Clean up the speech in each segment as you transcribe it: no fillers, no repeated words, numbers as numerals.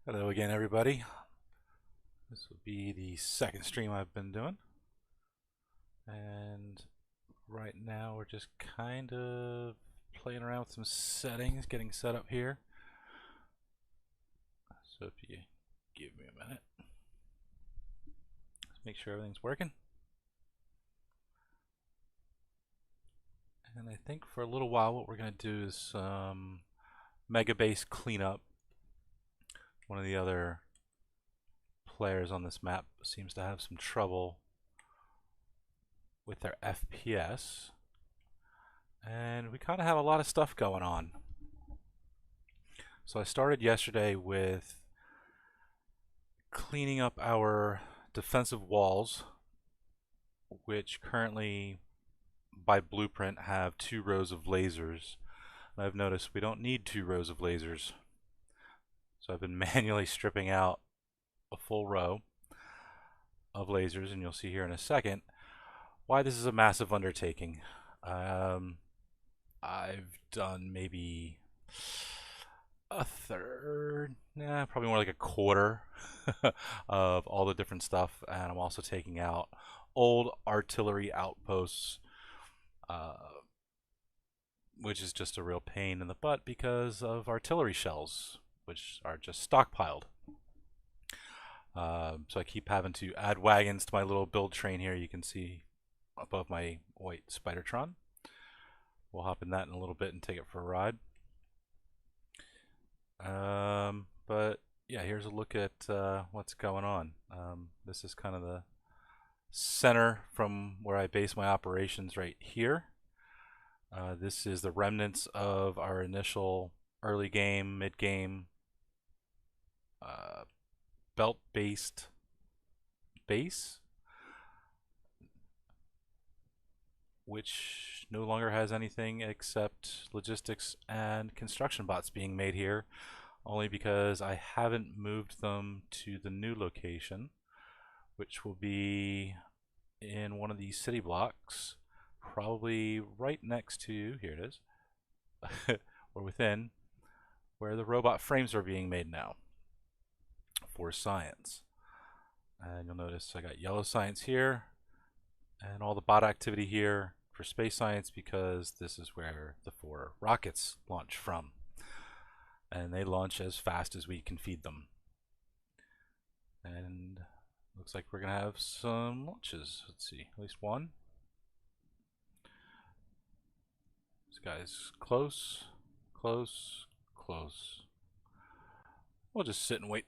Hello again, everybody. This will be the second stream I've been doing. And right now we're just kind of playing around with some settings, getting set up here. So if you give me a minute, let's make sure everything's working. And I think for a little while what we're going to do is some mega base cleanup. One of the other players on this map seems to have some trouble with their FPS, and we kind of have a lot of stuff going on. So I started yesterday with cleaning up our defensive walls, which currently by blueprint have 2 rows of lasers. And I've noticed we don't need 2 rows of lasers, so I've been manually stripping out a full row of lasers, and you'll see here in a second why this is a massive undertaking. I've done maybe a third, probably more like a quarter of all the different stuff, and I'm also taking out old artillery outposts, which is just a real pain in the butt because of artillery shells, which are just stockpiled. So I keep having to add wagons to my little build train here. You can see above my white spidertron. We'll hop in that in a little bit and take it for a ride. But yeah, here's a look at what's going on. This is kind of the center from where I base my operations right here. This is the remnants of our initial early game, mid game belt-based base, which no longer has anything except logistics and construction bots being made here, only because I haven't moved them to the new location, which will be in one of these city blocks, probably right next to, here it is, or within, where the robot frames are being made now for science. And you'll notice I got yellow science here and all the bot activity here for space science, because this is where the 4 rockets launch from, and they launch as fast as we can feed them. And looks like we're gonna have some launches. Let's see, at least one. This guy's close, close, close. We'll just sit and wait.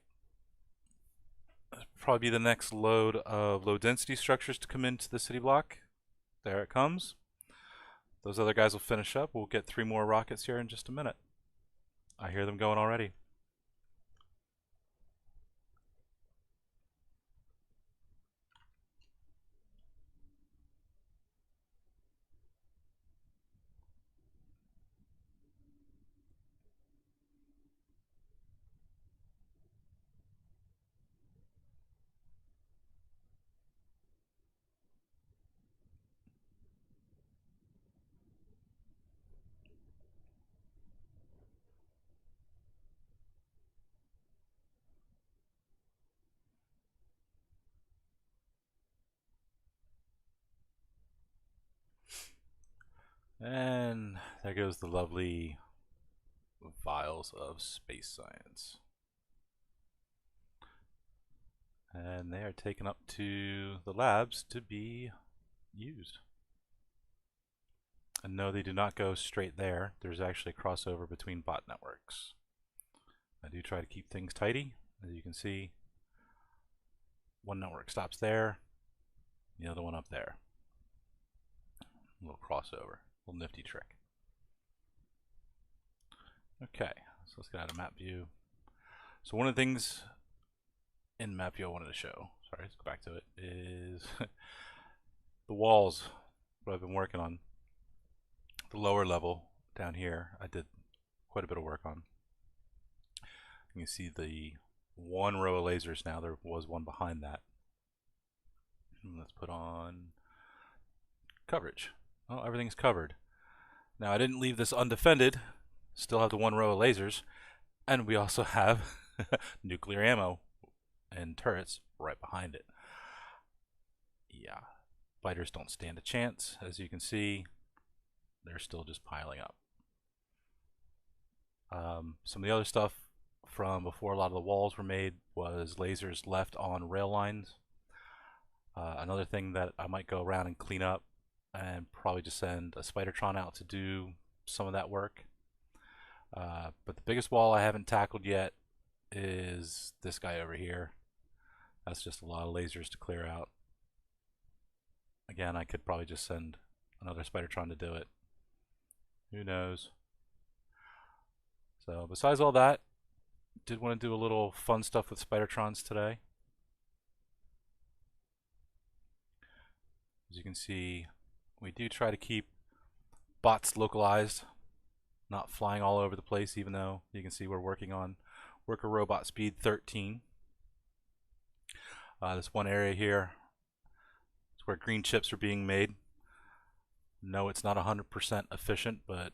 Probably be the next load of low density structures to come into the city block. There it comes. Those other guys will finish up. We'll get 3 more rockets here in just a minute. I hear them going already. And there goes the lovely vials of space science. And they are taken up to the labs to be used. And no, they do not go straight there. There's actually a crossover between bot networks. I do try to keep things tidy. As you can see, one network stops there, the other one up there. A little crossover, a little nifty trick. Okay, so let's get out of map view. So one of the things in map view I wanted to show, sorry, let's go back to it, is the walls, what I've been working on. The lower level down here, I did quite a bit of work on. You can see the 1 row of lasers now. There was one behind that. And let's put on coverage. Oh, everything's covered. Now I didn't leave this undefended. Still have the 1 row of lasers, and we also have nuclear ammo and turrets right behind it. Yeah, spiders don't stand a chance. As you can see, they're still just piling up. Some of the other stuff from before a lot of the walls were made was lasers left on rail lines. Another thing that I might go around and clean up and probably just send a spidertron out to do some of that work. But the biggest wall I haven't tackled yet is this guy over here. That's just a lot of lasers to clear out. Again, I could probably just send another spidertron to do it. Who knows? So besides all that, did want to do a little fun stuff with spidertrons today. As you can see, we do try to keep bots localized, not flying all over the place, even though you can see we're working on worker robot speed 13. This one area here is where green chips are being made. No, it's not 100% efficient, but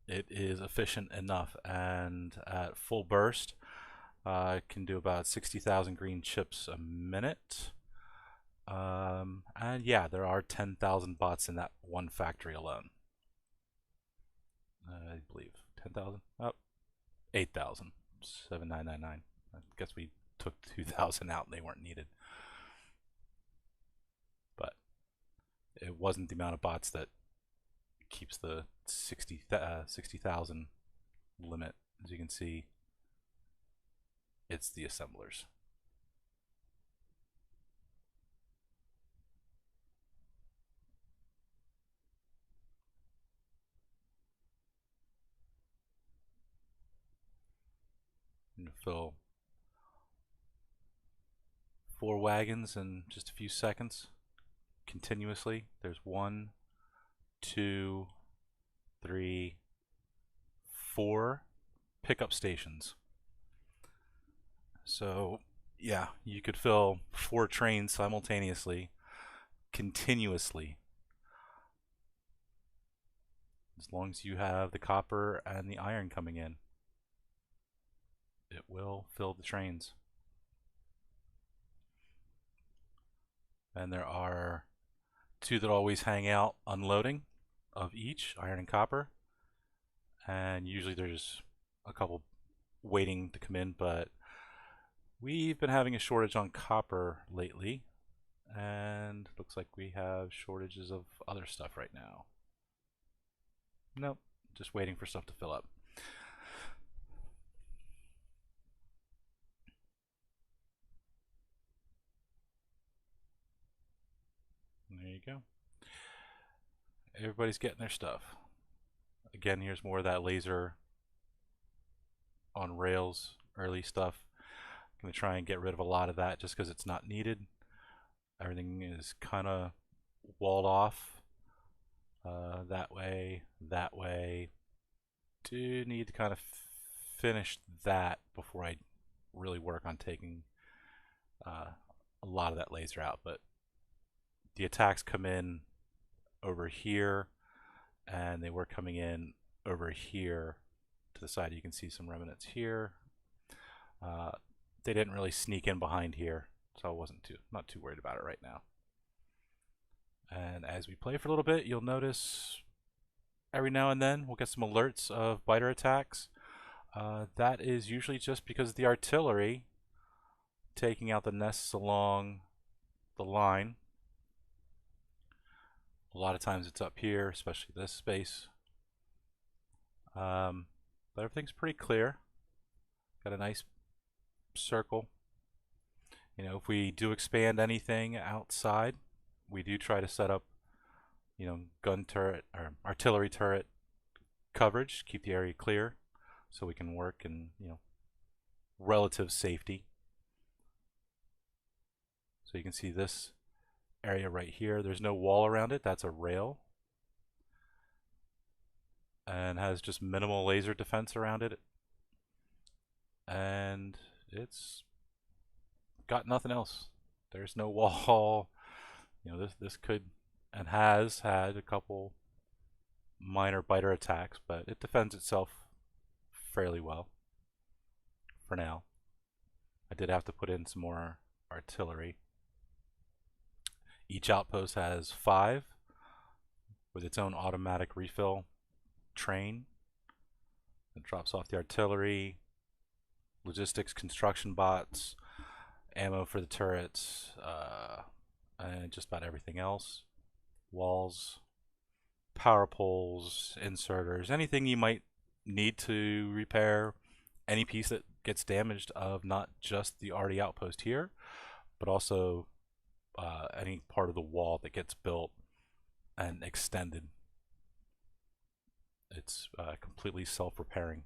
it is efficient enough, and at full burst it can do about 60,000 green chips a minute. And yeah, there are 10,000 bots in that one factory alone. I believe 10,000? Oh, 8,000. 7,999. I guess we took 2,000 out and they weren't needed. But it wasn't the amount of bots that keeps the 60,000 limit. As you can see, it's the assemblers. I'm going to fill 4 wagons in just a few seconds continuously. There's 1, 2, 3, 4 pickup stations. So yeah, you could fill 4 trains simultaneously, continuously, as long as you have the copper and the iron coming in. It will fill the trains. And there are 2 that always hang out unloading of each, iron and copper. And usually there's a couple waiting to come in, but we've been having a shortage on copper lately, and looks like we have shortages of other stuff right now. Nope, just waiting for stuff to fill up. There you go. Everybody's getting their stuff. Again, here's more of that laser on rails early stuff. I'm going to try and get rid of a lot of that just because it's not needed. Everything is kind of walled off. That way, that way. Do need to kind of finish that before I really work on taking a lot of that laser out. But the attacks come in over here, and they were coming in over here to the side. You can see some remnants here. They didn't really sneak in behind here, so I wasn't not too worried about it right now. And as we play for a little bit, you'll notice every now and then we'll get some alerts of biter attacks. That is usually just because of the artillery taking out the nests along the line. A lot of times it's up here, especially this space. But everything's pretty clear. Got a nice circle. You know, if we do expand anything outside, we do try to set up, you know, gun turret or artillery turret coverage, keep the area clear so we can work in, you know, relative safety. So you can see this area right here, there's no wall around it, that's a rail, and has just minimal laser defense around it, and it's got nothing else. There's no wall. You know, this could and has had a couple minor biter attacks, but it defends itself fairly well for now. I did have to put in some more artillery. Each outpost has 5 with its own automatic refill train. It drops off the artillery, logistics, construction bots, ammo for the turrets, and just about everything else. Walls, power poles, inserters, anything you might need to repair any piece that gets damaged of not just the already outpost here, but also any part of the wall that gets built and extended. It's completely self-repairing.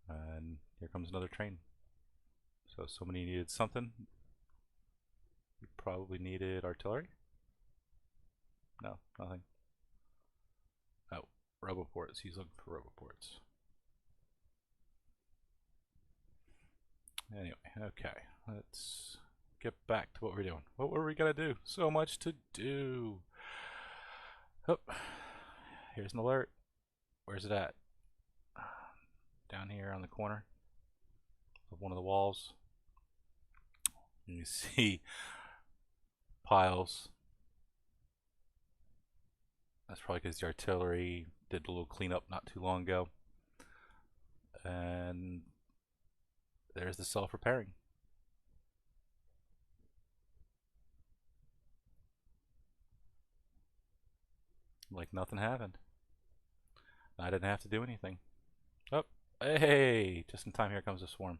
And here comes another train. So somebody needed something. You probably needed artillery? No, nothing. Oh, roboports. He's looking for roboports. Anyway, okay. Let's get back to what we're doing. What were we gonna do? So much to do. Oh, here's an alert. Where's it at? Down here on the corner of one of the walls. You see piles. That's probably because the artillery did a little cleanup not too long ago. And there's the self-repairing. Like nothing happened. I didn't have to do anything. Oh, hey, just in time, here comes a swarm.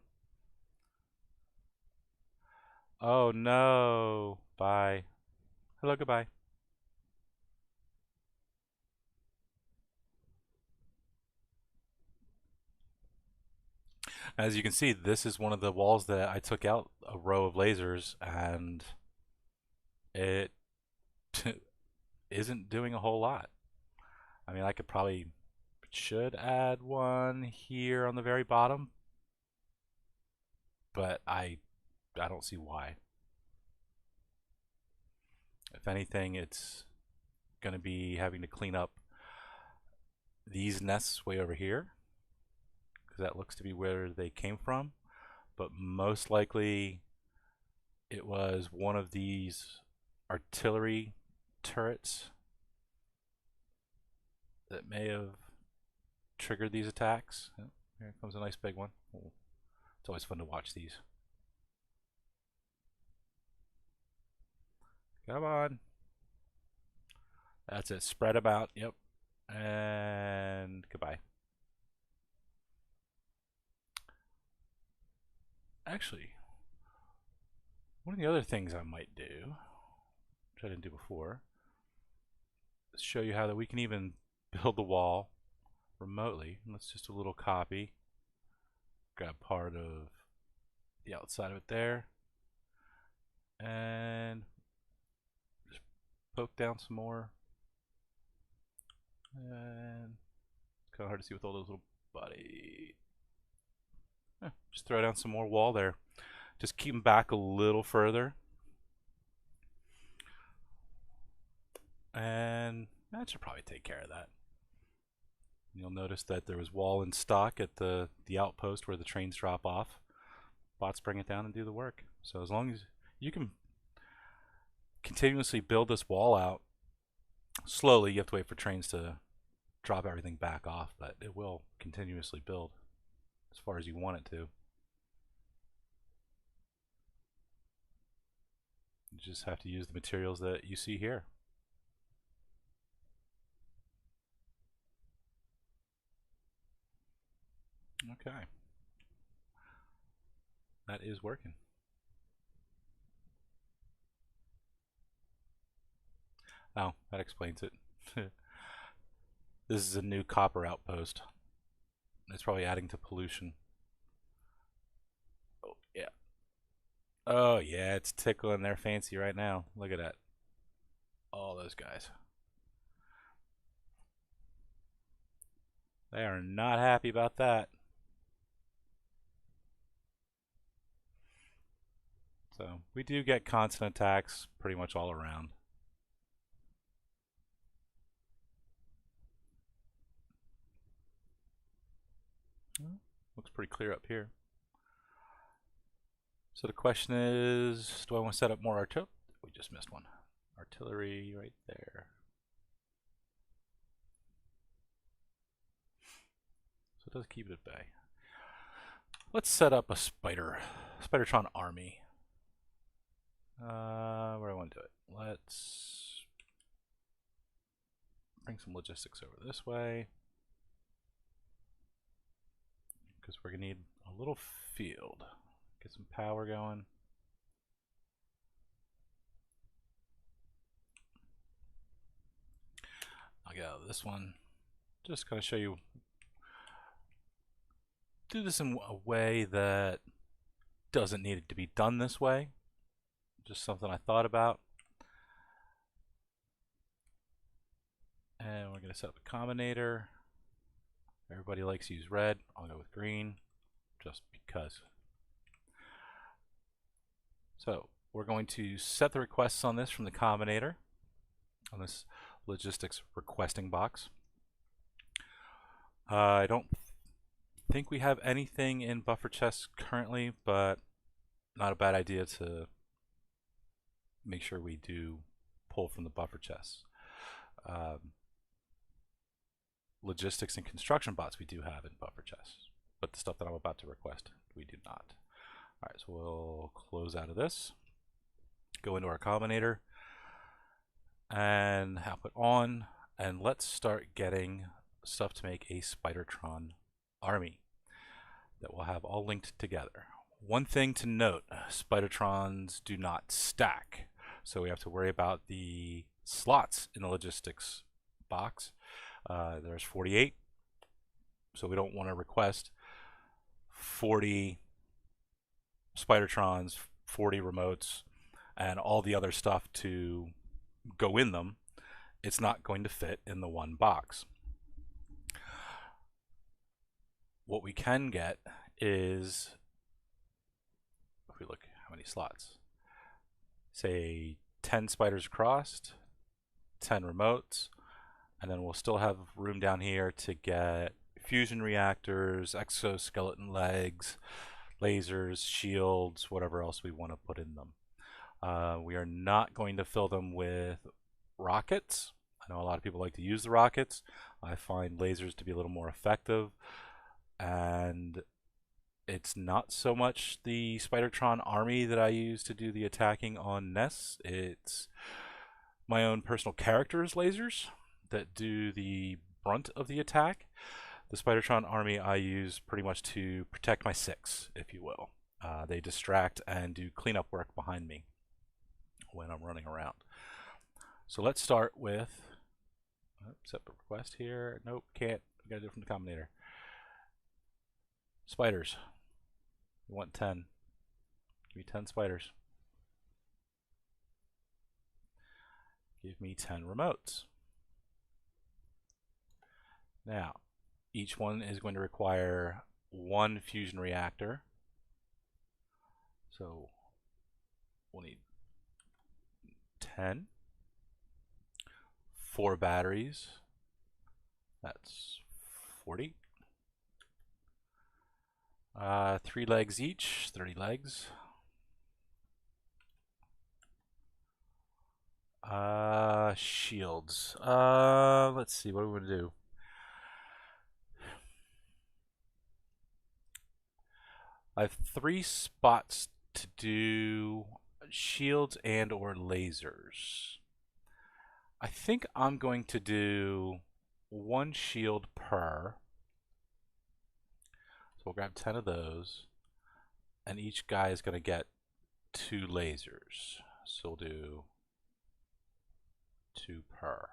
Oh no, bye. Hello, goodbye. As you can see, this is one of the walls that I took out a row of lasers, and it isn't doing a whole lot. I mean, I should add one here on the very bottom, but I don't see why. If anything, it's going to be having to clean up these nests way over here, because that looks to be where they came from. But most likely it was one of these artillery turrets that may have triggered these attacks. Oh, here comes a nice big one. Oh, it's always fun to watch these. Come on. That's it. Spread them out. Yep. And goodbye. Actually, one of the other things I might do, which I didn't do before, is show you how that we can even build the wall remotely. And let's just do a little copy. Grab part of the outside of it there. And just poke down some more. And it's kind of hard to see with all those little body. Just throw down some more wall there. Just keep them back a little further. And that should probably take care of that. You'll notice that there was wall in stock at the outpost where the trains drop off. Bots bring it down and do the work. So as long as you can continuously build this wall out, slowly, you have to wait for trains to drop everything back off, but it will continuously build as far as you want it to. You just have to use the materials that you see here. Okay. That is working. Oh, that explains it. This is a new copper outpost. It's probably adding to pollution. Oh, yeah. Oh, yeah, it's tickling their fancy right now. Look at that. All those guys. They are not happy about that. So, we do get constant attacks pretty much all around. Looks pretty clear up here. So the question is, do I want to set up more artillery? We just missed one. Artillery right there. So it does keep it at bay. Let's set up a spidertron army. Where do I want to do it? Let's bring some logistics over this way, because we're going to need a little field. Get some power going. I'll get out of this one. Just kind of show you. Do this in a way that doesn't need it to be done this way. Just something I thought about. And we're going to set up a combinator. Everybody likes to use red. I'll go with green just because. So we're going to set the requests on this from the combinator, on this logistics requesting box. I don't think we have anything in buffer chests currently, but not a bad idea to make sure we do pull from the buffer chests. Logistics and construction bots we do have in buffer chests, but the stuff that I'm about to request we do not. Alright, so we'll close out of this, go into our combinator, and output on, and let's start getting stuff to make a spidertron army that will have all linked together. One thing to note, spidertrons do not stack, so we have to worry about the slots in the logistics box. There's 48, so we don't want to request 40 spidertrons, 40 remotes, and all the other stuff to go in them. It's not going to fit in the one box. What we can get is, if we look how many slots, say 10 spiders crossed, 10 remotes, and then we'll still have room down here to get fusion reactors, exoskeleton legs, lasers, shields, whatever else we want to put in them. We are not going to fill them with rockets. I know a lot of people like to use the rockets. I find lasers to be a little more effective, and it's not so much the Spidertron army that I use to do the attacking on nests. It's my own personal characters' lasers that do the brunt of the attack. The Spidertron army I use pretty much to protect my six, if you will. They distract and do cleanup work behind me when I'm running around. So let's start with separate request here. Nope, can't. We gotta do it from the combinator. Spiders. We want 10. Give me 10 spiders. Give me 10 remotes. Now, each one is going to require one fusion reactor. So we'll need 10. 4 batteries. That's 40. 3 legs each, 30 legs. Shields. Let's see, what do we want to do? I have 3 spots to do shields and or lasers. I think I'm going to do 1 shield per. So we'll grab 10 of those, and each guy is going to get 2 lasers. So we'll do 2 per.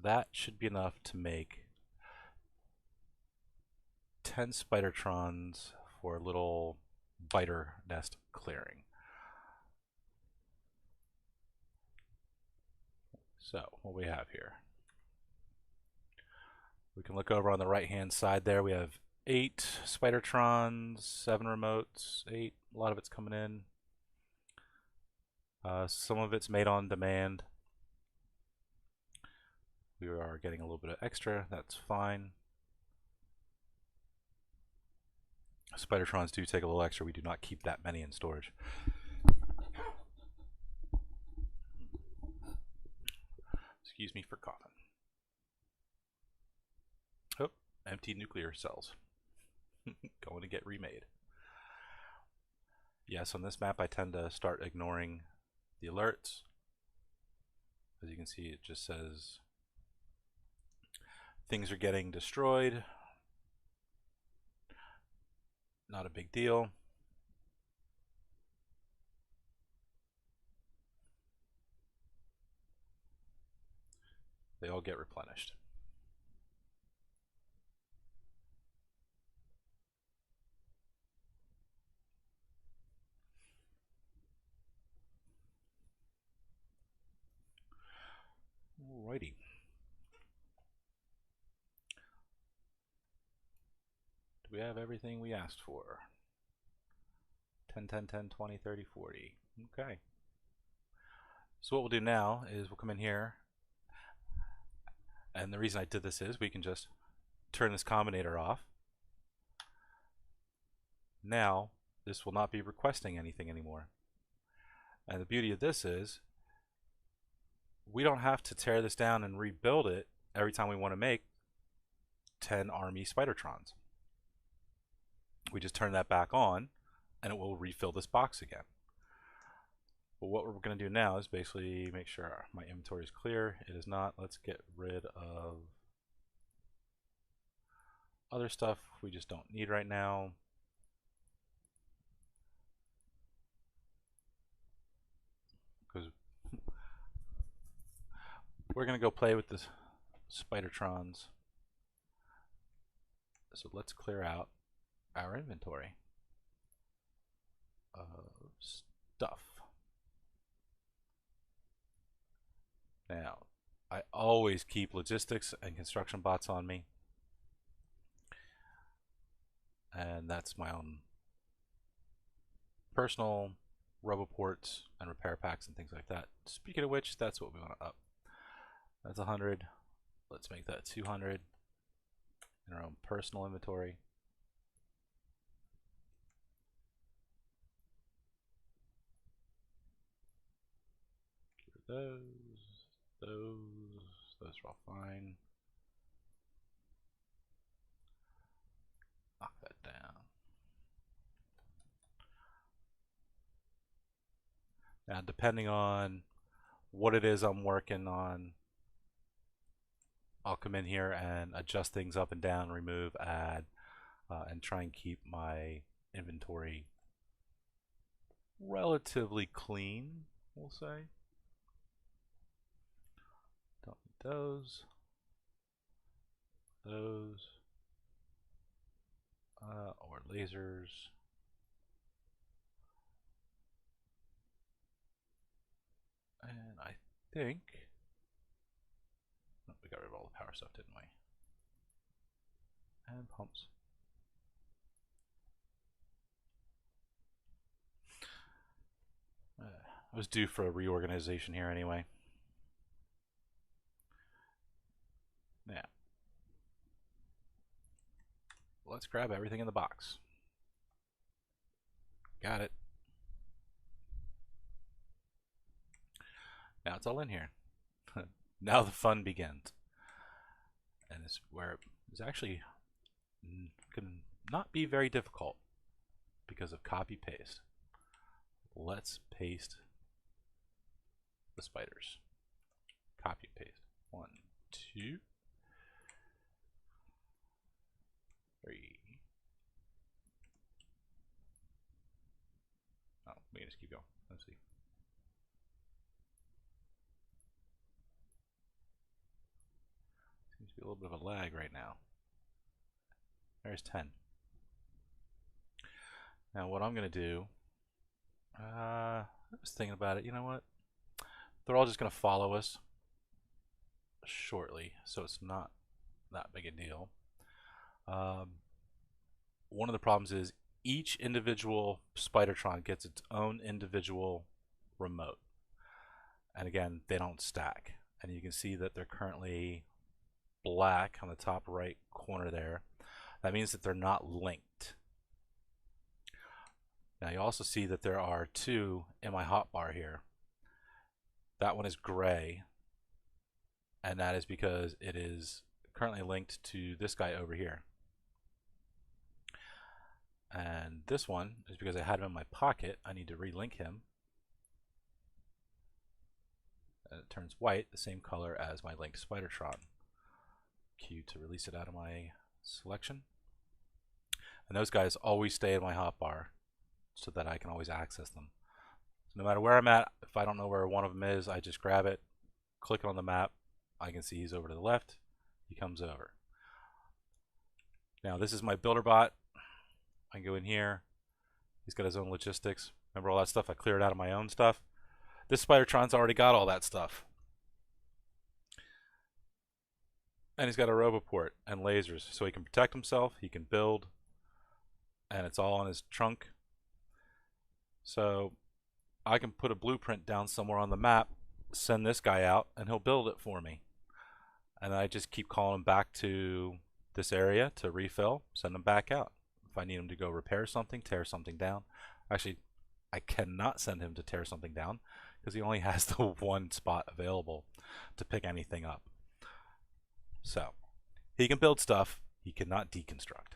That should be enough to make 10 spidertrons for a little biter nest clearing. So what we have here, we can look over on the right hand side there. We have 8 spidertrons, 7 remotes, 8. A lot of it's coming in. Some of it's made on demand. We are getting a little bit of extra, that's fine. Spidertrons do take a little extra. We do not keep that many in storage. Excuse me for coughing. Oh, empty nuclear cells. Going to get remade. Yes, on this map I tend to start ignoring the alerts. As you can see, it just says things are getting destroyed. Not a big deal. They all get replenished. Alrighty. Do we have everything we asked for? 10, 10, 10, 20, 30, 40. Okay. So what we'll do now is we'll come in here, and the reason I did this is we can just turn this combinator off. Now this will not be requesting anything anymore. And the beauty of this is we don't have to tear this down and rebuild it every time we want to make 10 army spidertrons. We just turn that back on and it will refill this box again. But what we're going to do now is basically make sure my inventory is clear. It is not. Let's get rid of other stuff we just don't need right now. Because we're going to go play with the spidertrons. So let's clear out our inventory of stuff. Now, I always keep logistics and construction bots on me. And that's my own personal roboports and repair packs and things like that. Speaking of which, that's what we want to up. That's 100. Let's make that 200 in our own personal inventory. Get rid of those are all fine. Knock that down. Now, depending on what it is I'm working on, I'll come in here and adjust things up and down, remove, add, and try and keep my inventory relatively clean, we'll say. Don't need those. Or lasers. And I think we got rid of all the power stuff, didn't we? And pumps. I was due for a reorganization here anyway. Now, let's grab everything in the box. Got it. Now it's all in here. Now the fun begins. And it's where it's actually can not be very difficult because of copy paste. Let's paste the spiders. Copy paste. 1, 2, 3. Oh, we can just keep going. Let's see. Seems to be a little bit of a lag right now. There's 10. Now what I'm going to do, I was thinking about it, you know what? They're all just going to follow us shortly, so it's not that big a deal. One of the problems is each individual spidertron gets its own individual remote. And again, they don't stack. And you can see that they're currently black on the top right corner there, that means that they're not linked. Now you also see that there are two in my hotbar here. That one is gray, and that is because it is currently linked to this guy over here. And this one is because I had him in my pocket. I need to relink him. And it turns white, the same color as my linked spidertron. Q to release it out of my selection. And those guys always stay in my hotbar so that I can always access them. So no matter where I'm at, if I don't know where one of them is, I just grab it, click it on the map. I can see he's over to the left. He comes over. Now this is my builder bot. I can go in here. He's got his own logistics. Remember all that stuff I cleared out of my own stuff? This spidertron's already got all that stuff. And he's got a roboport and lasers, so he can protect himself, he can build, and it's all on his trunk. So I can put a blueprint down somewhere on the map, send this guy out, and he'll build it for me. And I just keep calling him back to this area to refill, send him back out. If I need him to go repair something, tear something down. Actually, I cannot send him to tear something down because he only has the one spot available to pick anything up. So he can build stuff, he cannot deconstruct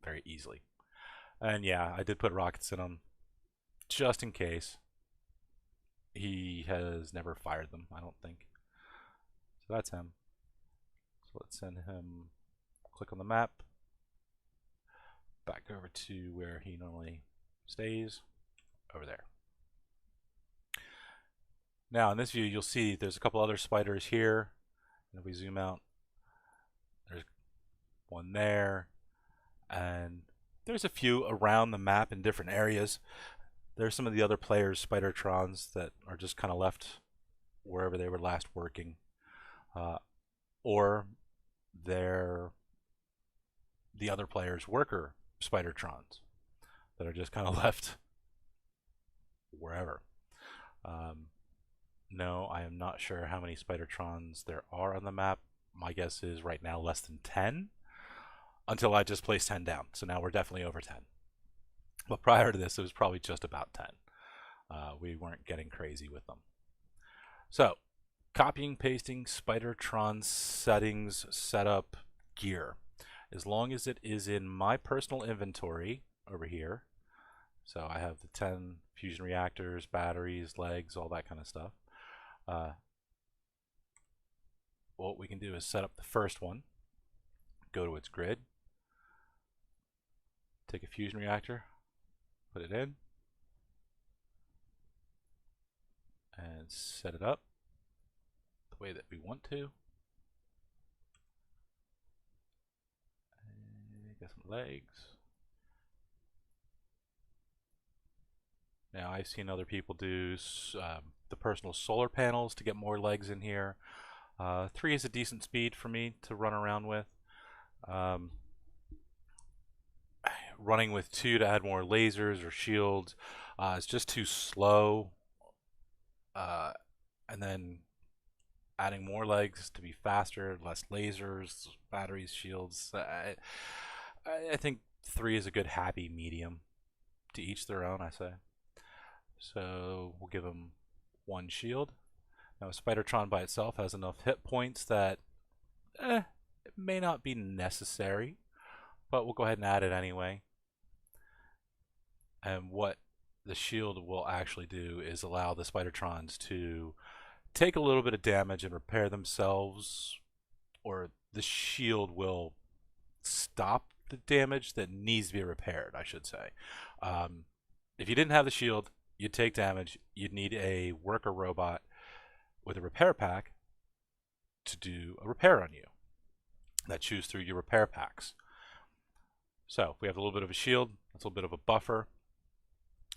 very easily. And yeah, I did put rockets in him just in case. He has never fired them, I don't think. So that's him. So let's send him, click on the map, back over to where he normally stays, over there. Now in this view you'll see there's a couple other spiders here, and if we zoom out, there's one there, and there's a few around the map in different areas. There's some of the other players' spidertrons that are just kind of left wherever they were last working, or they're the other players' worker spidertrons that are just kind of left wherever. No, I am not sure how many spidertrons there are on the map. My guess is right now less than 10, until I just placed 10 down. So now we're definitely over 10. But prior to this, it was probably just about 10. We weren't getting crazy with them. So, copying, pasting, spidertron settings, setup, gear. As long as it is in my personal inventory over here. So I have the 10 fusion reactors, batteries, legs, all that kind of stuff. What we can do is set up the first one, go to its grid, take a fusion reactor, put it in, and set it up the way that we want to. And get some legs. Now I've seen other people do the personal solar panels to get more legs in here. 3 is a decent speed for me to run around with. Running with 2 to add more lasers or shields is just too slow. And then adding more legs to be faster, less lasers, batteries, shields. I think 3 is a good happy medium. To each their own, I say. So we'll give him 1 shield. Now Spidertron by itself has enough hit points that it may not be necessary, but we'll go ahead and add it anyway. And what the shield will actually do is allow the Spidertrons to take a little bit of damage and repair themselves, or the shield will stop the damage that needs to be repaired, I should say. If you didn't have the shield, you'd take damage. You'd need a worker robot with a repair pack to do a repair on you. That chews through your repair packs. So we have a little bit of a shield. That's a little bit of a buffer.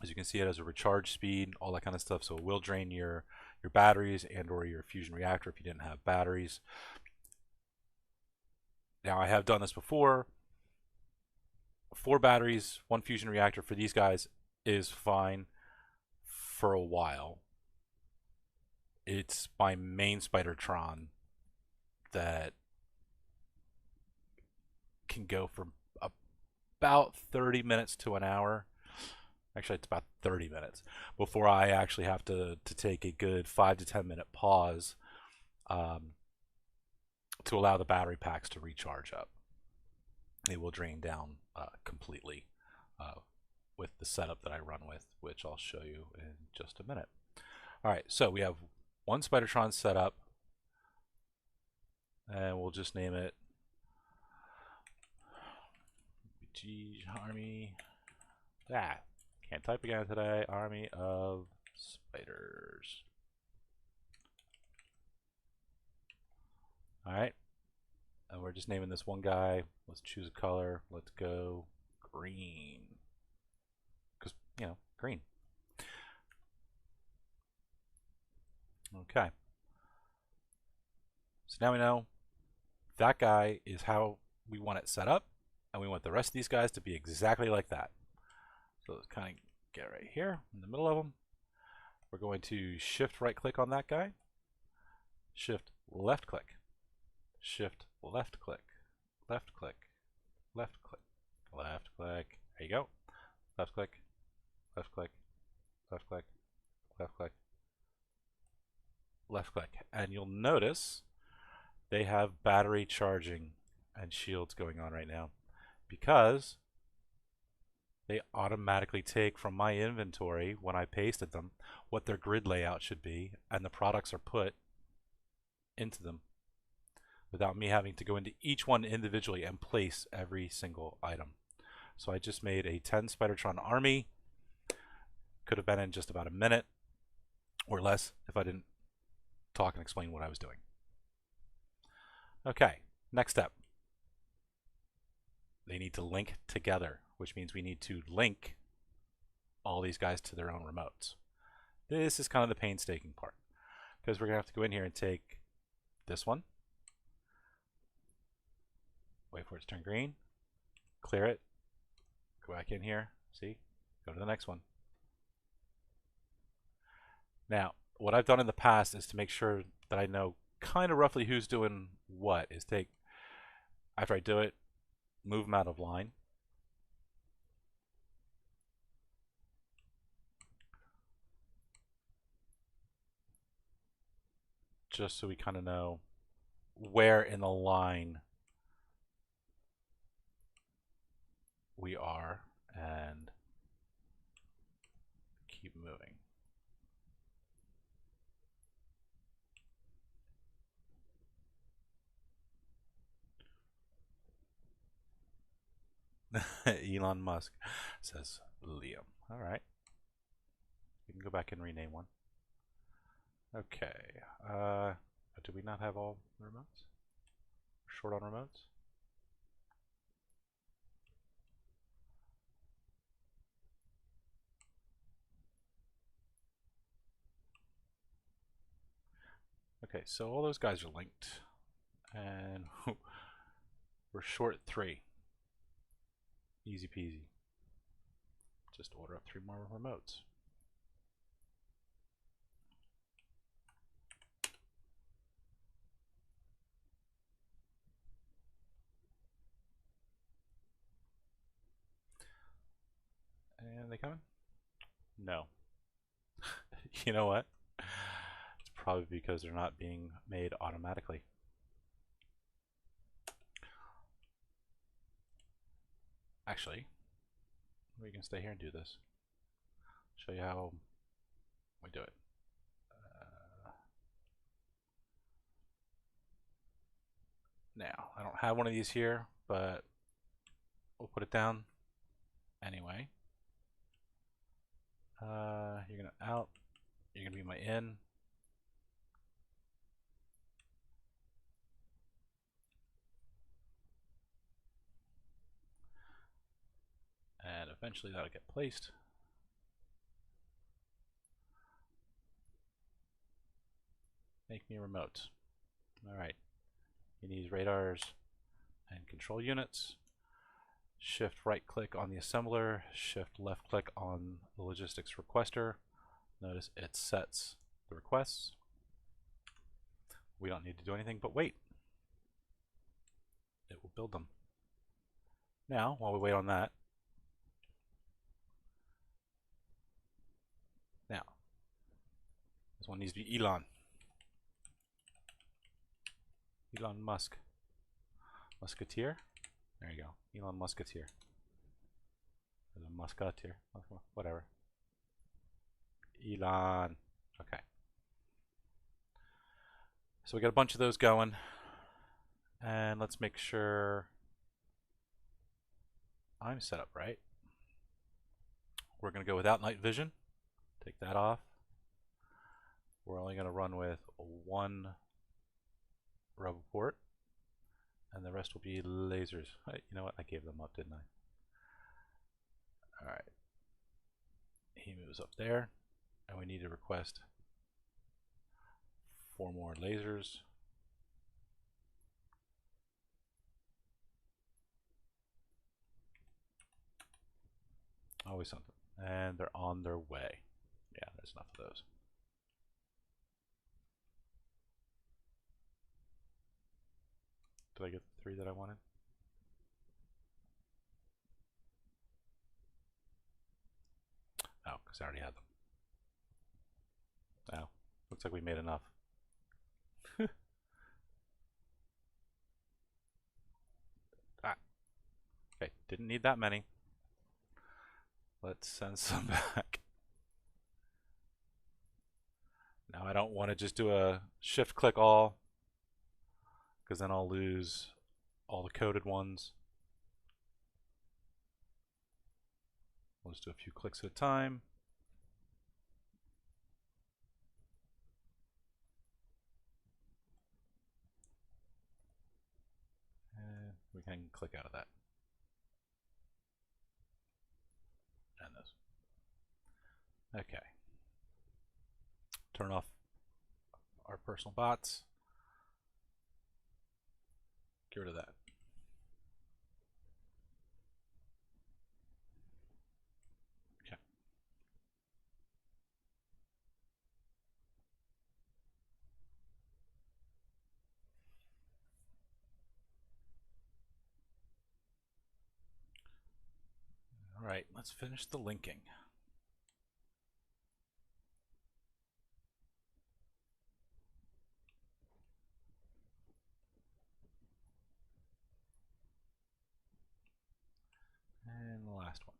As you can see, it has a recharge speed, all that kind of stuff. So it will drain your batteries and or your fusion reactor if you didn't have batteries. Now I have done this before. 4 batteries, 1 fusion reactor for these guys is fine for a while. It's my main Spidertron that can go from about 30 minutes to an hour. Actually, it's about 30 minutes before I actually have to take a good 5 to 10 minute pause to allow the battery packs to recharge up. It will drain down completely with the setup that I run with, which I'll show you in just a minute. All right, so we have one spidertron set up, and we'll just name it Army. Can't type again today. Army of Spiders. All right, and we're just naming this one guy. Let's choose a color. Let's go green, because green. Okay. So now we know that guy is how we want it set up, and we want the rest of these guys to be exactly like that. So let's kind of get right here in the middle of them. We're going to shift right click on that guy, shift left click, shift left click, left click, left click, left click. There you go. Left click, left click, left click, left click, left click. And you'll notice they have battery charging and shields going on right now because they automatically take from my inventory when I pasted them what their grid layout should be, and the products are put into them without me having to go into each one individually and place every single item. So I just made a 10 spidertron army. Could have been in just about a minute or less if I didn't talk and explain what I was doing. Okay, next step. They need to link together, which means we need to link all these guys to their own remotes. This is kind of the painstaking part, because we're going to have to go in here and take this one, wait for it to turn green, clear it, go back in here, see, go to the next one. Now, what I've done in the past is to make sure that I know kind of roughly who's doing what, is take, after I do it, move them out of line. Just so we kind of know where in the line we are and keep moving. Elon Musk says Liam. All right. We can go back and rename one. Okay. Do we not have all remotes? Short on remotes? Okay, so all those guys are linked. And we're short 3. Easy peasy. Just order up 3 more remotes. And they coming? No. You know what? It's probably because they're not being made automatically. Actually, we can stay here and do this. Show you how we do it. Now, I don't have one of these here, but we'll put it down anyway. You're gonna out, you're gonna be my in. And eventually that'll get placed. Make me a remote. All right, you need radars and control units. Shift right click on the assembler, shift left click on the logistics requester. Notice it sets the requests. We don't need to do anything but wait. build them. Now, while we wait on that, now, this one needs to be Elon. Elon Musk. Musketeer? There you go. Elon Musketeer. Or the Musketeer. Whatever. Elon. Okay. So we got a bunch of those going. And let's make sure I'm set up right. We're going to go without night vision. Take that off. We're only going to run with one RoboPort, and the rest will be lasers. You know what? I gave them up, didn't I? Alright. He moves up there, and we need to request 4 more lasers. Always something. And they're on their way. Yeah, there's enough of those. Did I get the 3 that I wanted? Oh, because I already had them. Oh, looks like we made enough. Ah. Okay, didn't need that many. Let's send some back. Now I don't want to just do a shift click all, because then I'll lose all the coded ones. We'll just do a few clicks at a time. And we can click out of that. And this. Okay. Turn off our personal bots. Get rid of that. Okay. All right, let's finish the linking. And the last one.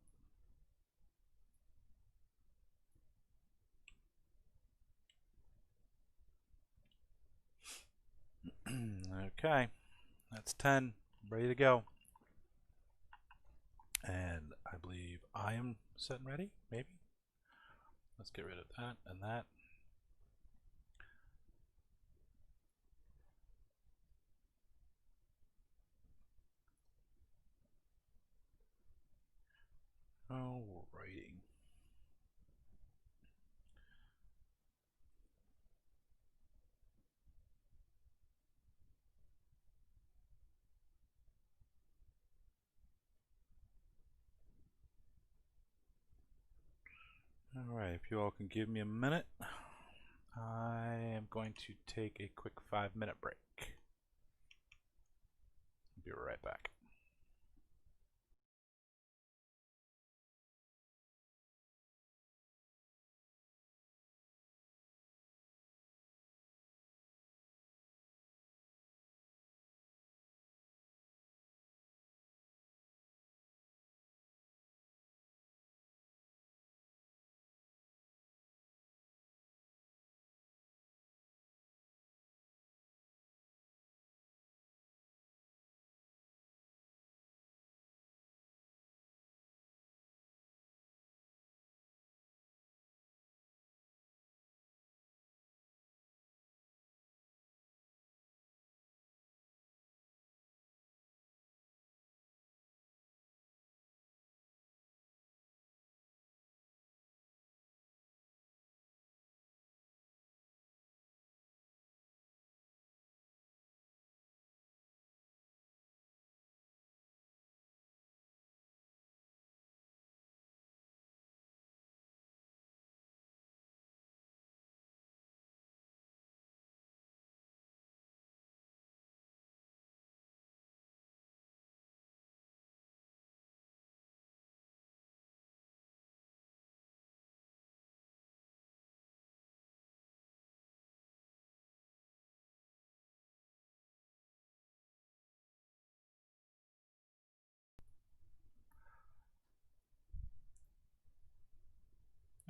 Okay, that's 10, ready to go. And I believe I am set and ready, maybe? Let's get rid of that and that. Alrighty. Alright, if you all can give me a minute, I am going to take a quick 5-minute break. Be right back.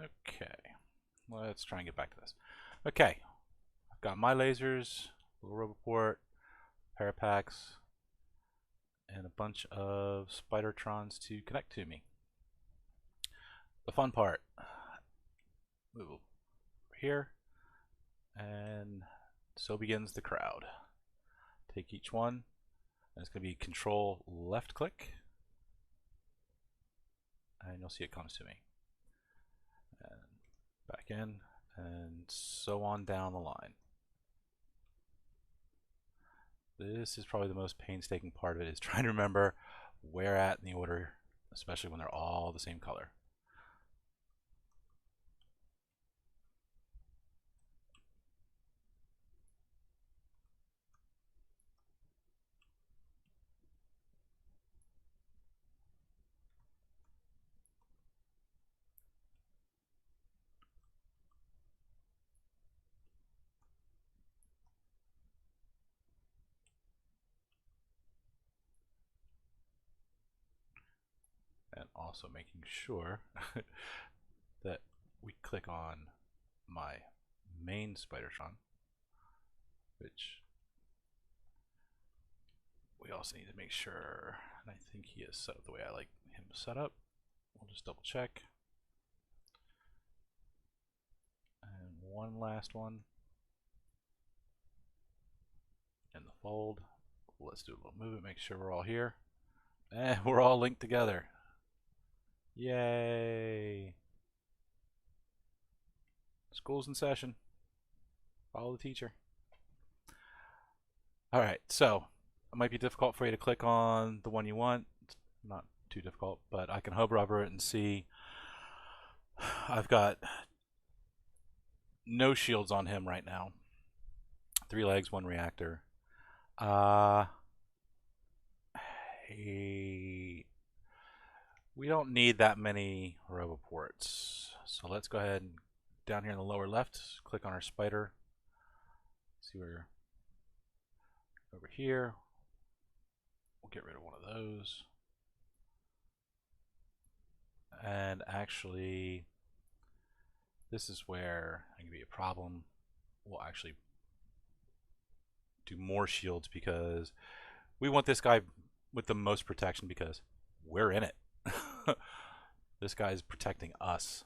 Okay, let's try and get back to this. Okay, I've got my lasers, little roboport, parapacks, and a bunch of spidertrons to connect to me. The fun part, move over here, and so begins the crowd. Take each one, and it's going to be control left click, and you'll see it comes to me. And back in, and so on down the line. This is probably the most painstaking part of it, is trying to remember where at in the order, especially when they're all the same color. And also making sure that we click on my main spidertron, which we also need to make sure, and I think he is set up the way I like him set up. We'll just double check. And one last one in the fold. Let's do a little movement, make sure we're all here. And we're all linked together. Yay! School's in session. Follow the teacher. Alright, so it might be difficult for you to click on the one you want. It's not too difficult, but I can hover over it and see I've got no shields on him right now. 3 legs, 1 reactor. We don't need that many roboports. So let's go ahead and down here in the lower left, click on our spider. See where over here. We'll get rid of one of those. And actually, this is where it can be a problem. We'll actually do more shields because we want this guy with the most protection because we're in it. This guy is protecting us.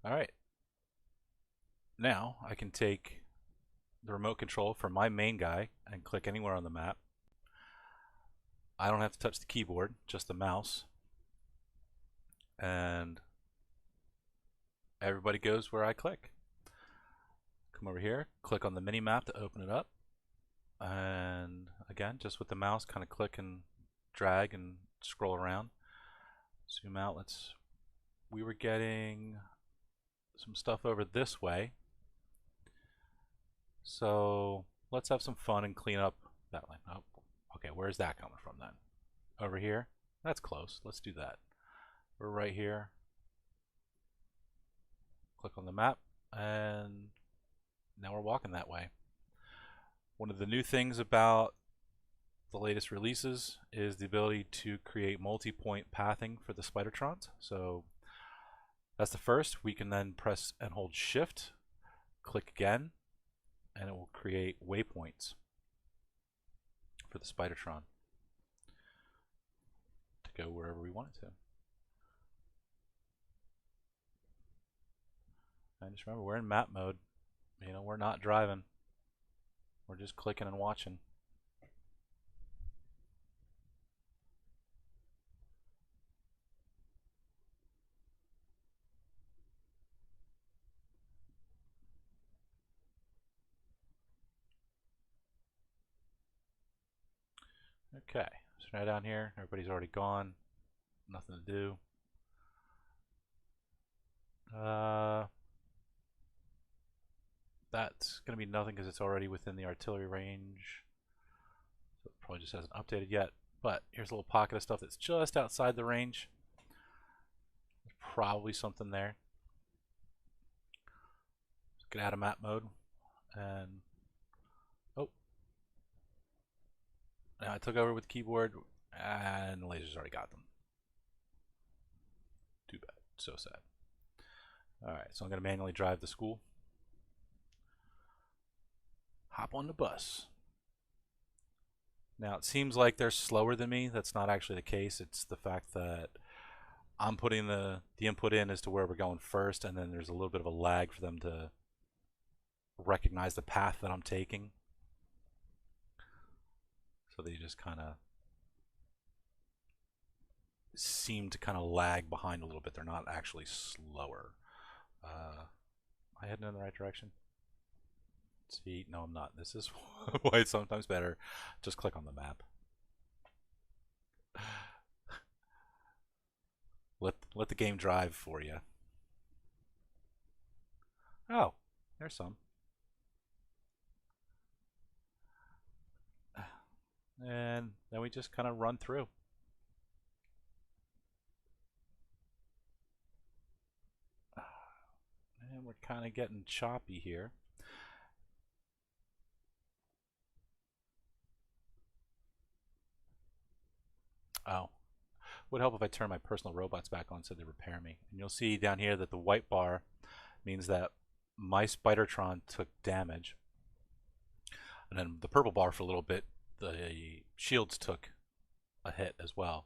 Alright. Now I can take the remote control for my main guy and click anywhere on the map. I don't have to touch the keyboard, just the mouse. And everybody goes where I click. Come over here, click on the mini map to open it up. And again, just with the mouse, kind of click and drag and scroll around. Zoom out. We were getting some stuff over this way. So let's have some fun and clean up that line. Oh, okay, where's that coming from then? Over here? That's close. Let's do that. We're right here. Click on the map, and now we're walking that way. One of the new things about the latest releases is the ability to create multi-point pathing for the spidertrons. So that's the first. We can then press and hold shift, click again, and it will create waypoints for the spidertron to go wherever we want it to. And just remember, we're in map mode. You know, we're not driving. We're just clicking and watching. Okay, so now down here, everybody's already gone. Nothing to do. That's going to be nothing because it's already within the artillery range. So it probably just hasn't updated yet. But here's a little pocket of stuff that's just outside the range. There's probably something there. So get out of map mode. And oh, now I took over with the keyboard and the lasers already got them. So sad. Alright, so I'm going to manually drive the school. Hop on the bus. Now, it seems like they're slower than me. That's not actually the case. It's the fact that I'm putting the input in as to where we're going first, and then there's a little bit of a lag for them to recognize the path that I'm taking. So they just kind of seem to kind of lag behind a little bit. They're not actually slower. Am I heading in the right direction? See, no, I'm not. This is why it's sometimes better. Just click on the map. Let the game drive for you. Oh, there's some. And then we just kind of run through. And we're kind of getting choppy here. Oh, would help if I turn my personal robots back on so they repair me. And you'll see down here that the white bar means that my spidertron took damage. And then the purple bar for a little bit, the shields took a hit as well.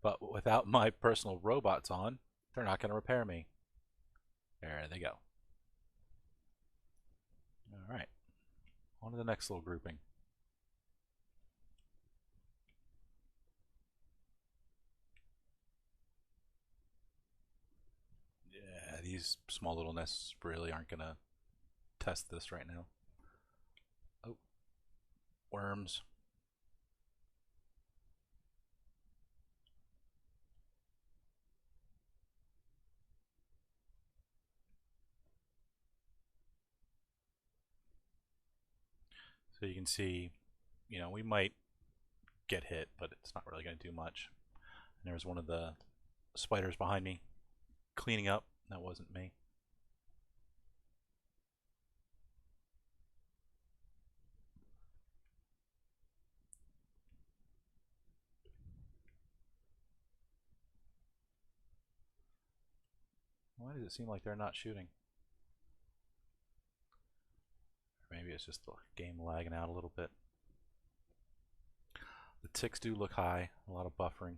But without my personal robots on, they're not going to repair me. There they go. Alright, on to the next little grouping. Yeah, these small little nests really aren't going to test this right now. Oh, worms. So you can see, you know, we might get hit, but it's not really going to do much. And there was one of the spiders behind me cleaning up. That wasn't me. Why does it seem like they're not shooting? Or maybe it's just the game lagging out a little bit. The ticks do look high, a lot of buffering.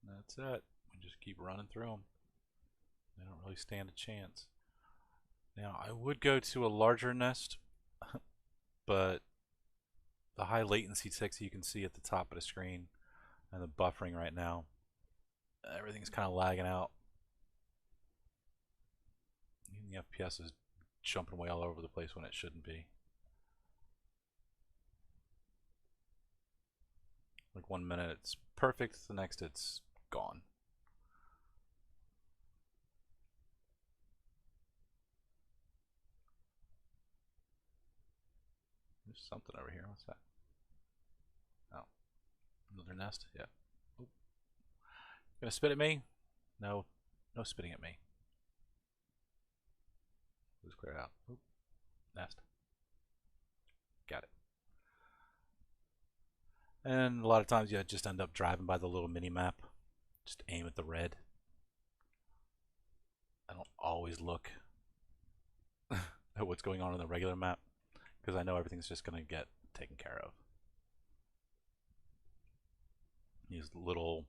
That's it. We just keep running through them. They don't really stand a chance. Now, I would go to a larger nest, but the high latency ticks you can see at the top of the screen and the buffering right now, everything's kind of lagging out. Even the FPS is jumping way all over the place when it shouldn't be. Like 1 minute it's perfect, the next it's gone. There's something over here. What's that? Oh, another nest? Yeah. Oop. Gonna spit at me? No, no spitting at me. Just clear it out. Oop. Nest. Got it. And a lot of times you just end up driving by the little mini map. Just aim at the red. I don't always look at what's going on in the regular map because I know everything's just going to get taken care of. These little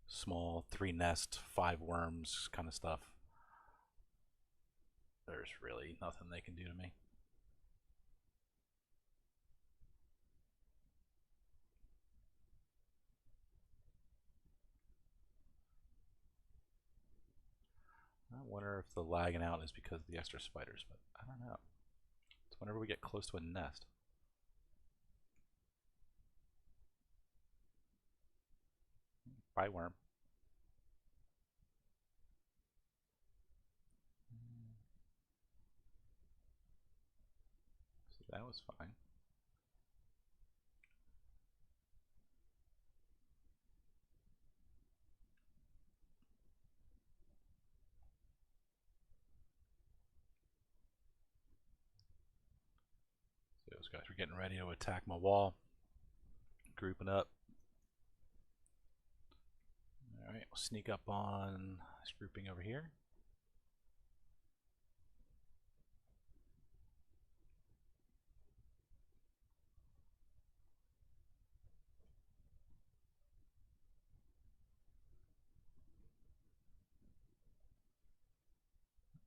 small 3 nest 5 worms kind of stuff, there's really nothing they can do to me. I wonder if the lagging out is because of the extra spiders, but I don't know. It's whenever we get close to a nest. Bye, worm. So that was fine. guys are getting ready to attack my wall. Grouping up. Alright, we'll sneak up on this grouping over here.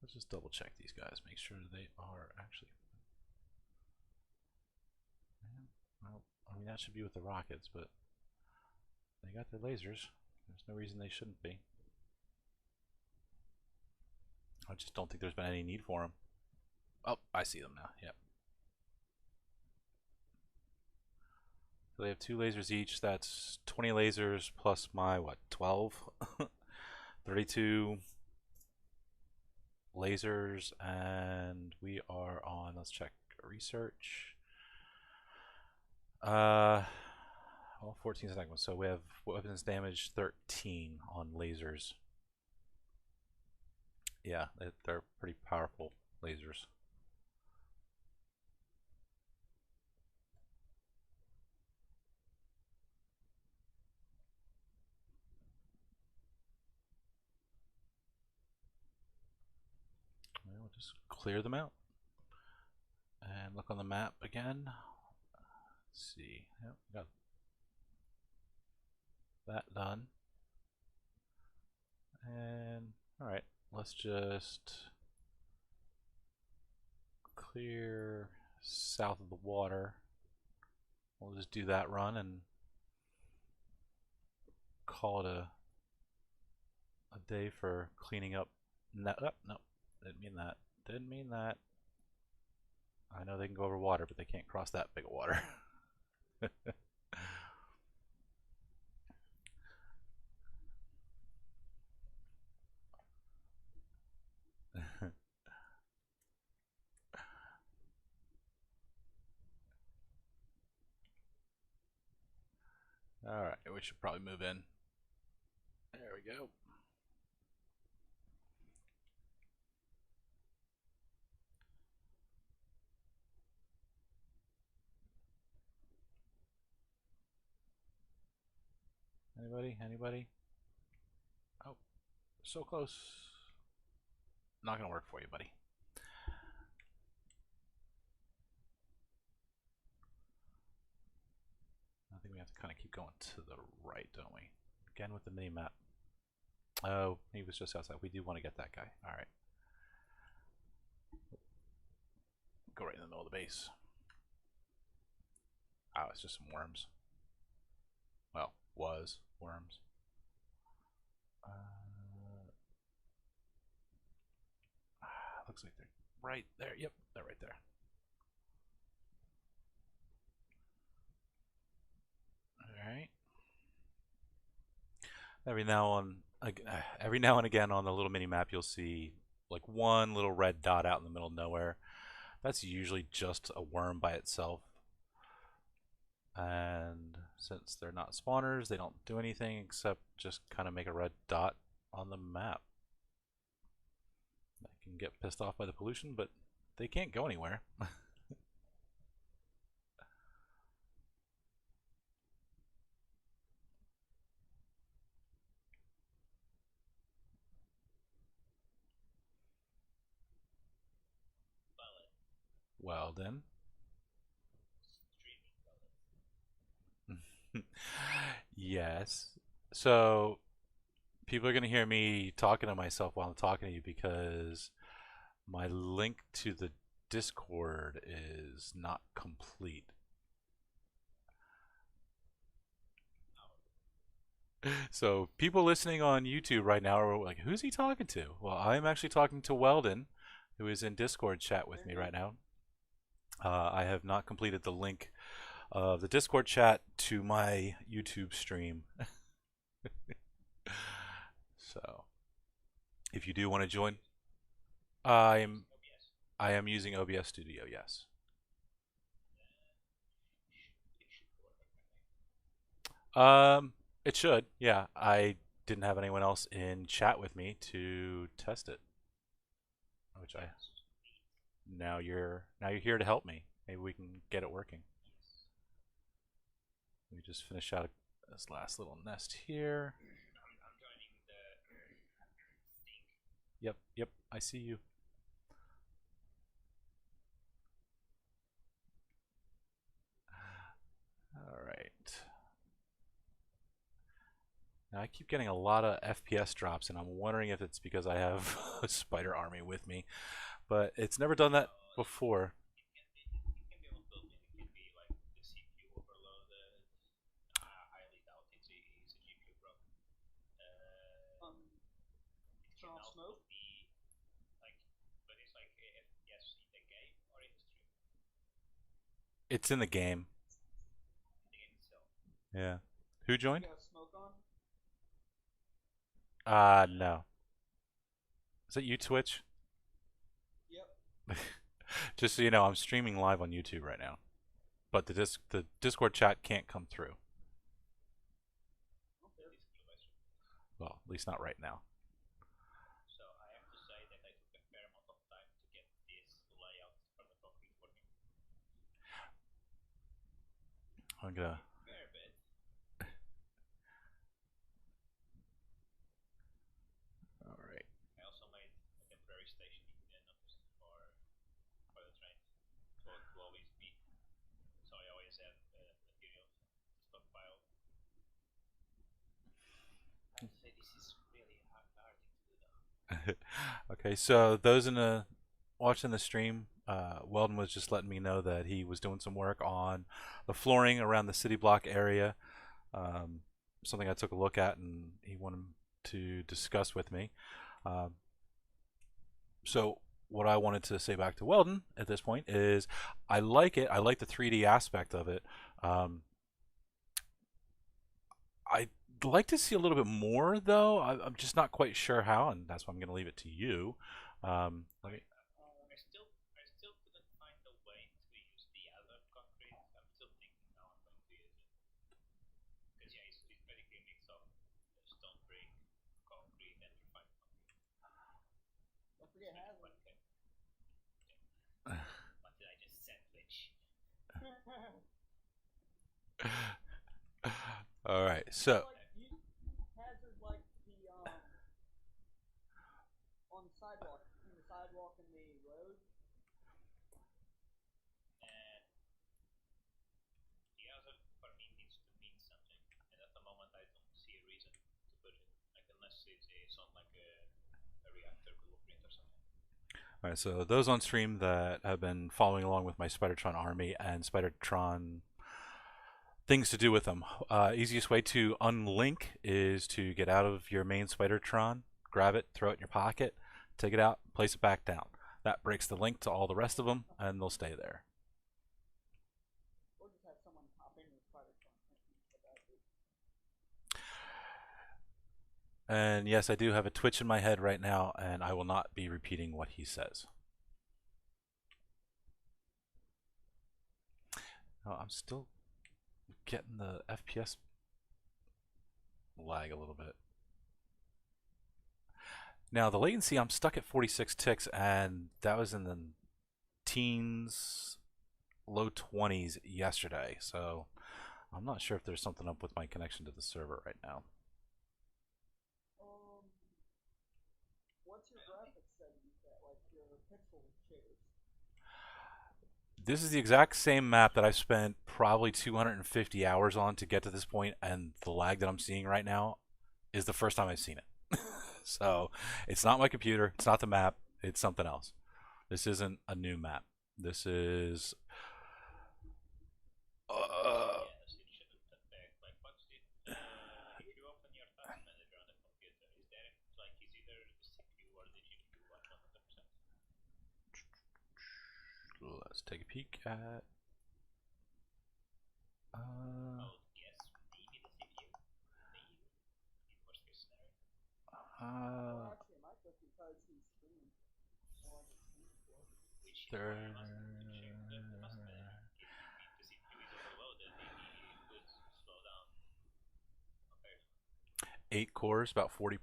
Let's just double check these guys, make sure they are actually... Well, I mean that should be with the rockets, but they got their lasers. There's no reason they shouldn't be. I just don't think there's been any need for them. Oh, I see them now, yep. So they have 2 lasers each, that's 20 lasers plus my, what, 12? 32 lasers, and we are on, let's check research. Well, 14 seconds, so we have weapons damage 13 on lasers. Yeah, they're pretty powerful lasers. We'll just clear them out and look on the map again. Let's see. Yep, got that done. And alright, let's just clear south of the water. We'll just do that run and call it a day for cleaning up. No, didn't mean that. Didn't mean that. I know they can go over water, but they can't cross that big of water. Alright, we should probably move in. There we go. Anybody? Anybody? Oh, so close. Not gonna work for you, buddy. I think we have to kind of keep going to the right, don't we? Again with the mini map. Oh, he was just outside. We do want to get that guy. Alright. Go right in the middle of the base. Oh, it's just some worms. Well, was worms. Looks like they're right there. Yep, they're right there. Alright. Every now and again on the little mini map you'll see like one little red dot out in the middle of nowhere. That's usually just a worm by itself. And since they're not spawners, they don't do anything except just kind of make a red dot on the map. They can get pissed off by the pollution, but they can't go anywhere. Well then. Yes. So people are going to hear me talking to myself while I'm talking to you because my link to the Discord is not complete. So people listening on YouTube right now are like, who's he talking to? Well, I'm actually talking to Weldon, who is in Discord chat with me right now. I have not completed the link of the Discord chat to my YouTube stream. So, if you do want to join, I am using OBS Studio, yes. It should, yeah. I didn't have anyone else in chat with me to test it, which I now you're here to help me. Maybe we can get it working. Let me just finish out this last little nest here. I'm joining the stink. Yep, yep, I see you. All right. Now I keep getting a lot of FPS drops, and I'm wondering if it's because I have a spider army with me, but it's never done that before. It can be on built-in. It can be like the CPU overloaded. I highly doubt it's a GPU problem. It can also smoke? be like, but it's like FPS in the game or in the stream. It's in the game. In the game itself. Yeah. Who joined? You have smoke on? No. Is that you, Twitch? Yep. Just so you know, I'm streaming live on YouTube right now, but the Discord chat can't come through. Okay. Well, at least not right now. So I have to say that I took a fair amount of time to get this layout for the concrete working. I'm gonna. Fair bit. All right. I also made a temporary station in the office for the train to always be. So I always have materials to stockpile. I have to say this is really a hard thing to do though. Okay, so those in the watching the stream, Weldon was just letting me know that he was doing some work on the flooring around the city block area. Something I took a look at, and he wanted to discuss with me. So what I wanted to say back to Weldon at this point is, I like it. I like the 3D aspect of it. I'd like to see a little bit more, though. I'm just not quite sure how, and that's why I'm going to leave it to you. Let me. I still couldn't find a way to use the other concrete. I'm still thinking how I'm going to use it. Because yeah, it's basically a mix of stone brick, concrete, and refined concrete. Don't forget hazard. What did I just sandwich? All right, so Hazard like the on the sidewalk, between the sidewalk and the road. And the other for me needs to mean something, and at the moment I don't see a reason to put it. Like unless it's on like a reactor blueprint or something. all right, so those on stream that have been following along with my Spidertron army and Spidertron things to do with them. Easiest way to unlink is to get out of your main Spidertron, grab it, throw it in your pocket, take it out, place it back down. That breaks the link to all the rest of them, and they'll stay there. Or just have someone hop in with spidertron. And yes, I do have a twitch in my head right now, and I will not be repeating what he says. Oh, I'm still getting the FPS lag a little bit. Now the latency, I'm stuck at 46 ticks, and that was in the teens, low 20s yesterday. So I'm not sure if there's something up with my connection to the server right now. What's your graphics settings at, like your pixel shaders? This is the exact same map that I've spent probably 250 hours on to get to this point, and the lag that I'm seeing right now is the first time I've seen it. So it's not my computer, it's not the map, it's something else. This isn't a new map. This is Yes, it shouldn't affect. Like, what's it? If you open your task manager on the computer, is there like is either the CPU or the GPU at 100%? let's take a peek at Oh yes, maybe the CPU. Maybe in worst case scenario. Well, actually, it might just because he's streaming. Which is there. why you must check the task manager. If the CPU is overloaded, it could slow down comparison. 8 cores, about 40%. Okay,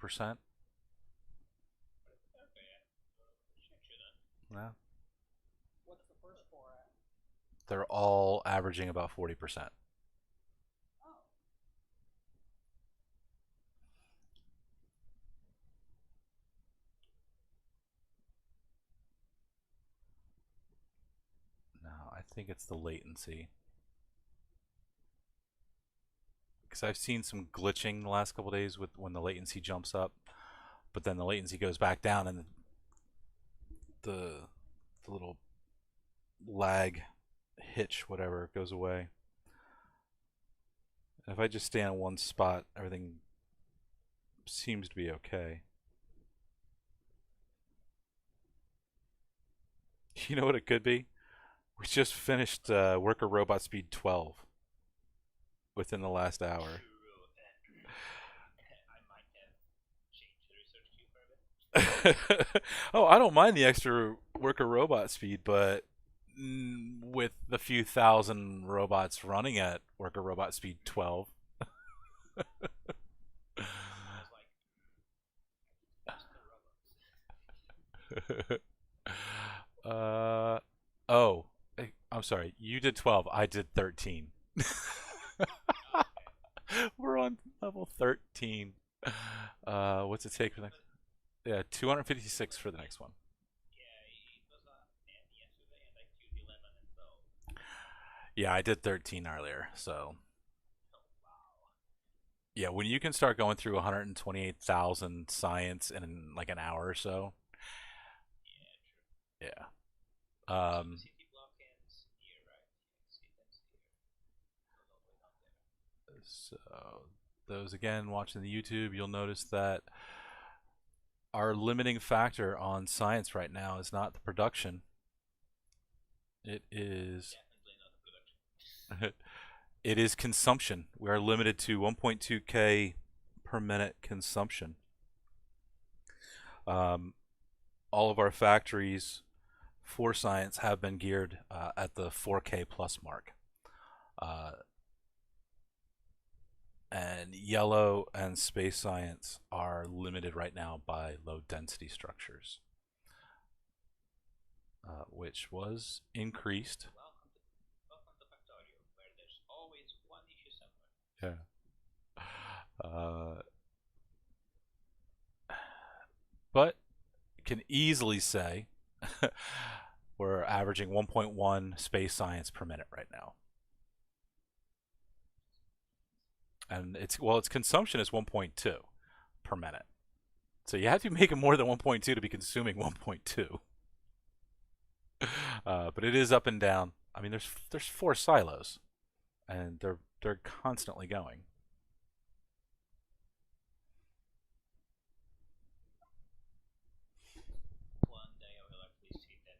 yeah. Check should Yeah. What's the first core at? they're all averaging about 40%. Oh, No, I think it's the latency. Because I've seen some glitching the last couple days with when the latency jumps up, but then the latency goes back down and the, the little lag hitch, whatever, goes away. And if I just stay on one spot, everything seems to be okay. You know what it could be? We just finished Worker Robot Speed 12 within the last hour. I might have changed the research queue for a bit. Oh, I don't mind the extra Worker Robot Speed, but with the few thousand robots running at Worker Robot Speed 12. I was like, Mr. Robots. Oh, I'm sorry. You did 12. I did 13. Okay. We're on level 13. What's it take for the next? Yeah, 256 for the next one. Yeah, it was 10 yesterday, and I queued 11 and 12. Yeah, I did 13 earlier. So, Oh, wow. yeah, when you can start going through 128,000 science in like an hour or so. Yeah, true. Yeah. So Um, the city block ends here, right? You can see it ends here. Goes all the way down there. so those again watching the YouTube, you'll notice that our limiting factor on science right now is not the production. It is Definitely not the production. it is consumption. We are limited to 1.2K per minute consumption. Um, all of our factories for science have been geared at the 4K plus mark. Uh, and yellow and space science are limited right now by low density structures, which was increased. Welcome to Factorio, where there's always one issue somewhere. Yeah. But can easily say we're averaging 1.1 space science per minute right now. And its consumption is 1.2 per minute. So you have to be making more than 1.2 to be consuming 1.2. But it is up and down. I mean, there's 4 silos, and they're constantly going. One day I will actually see that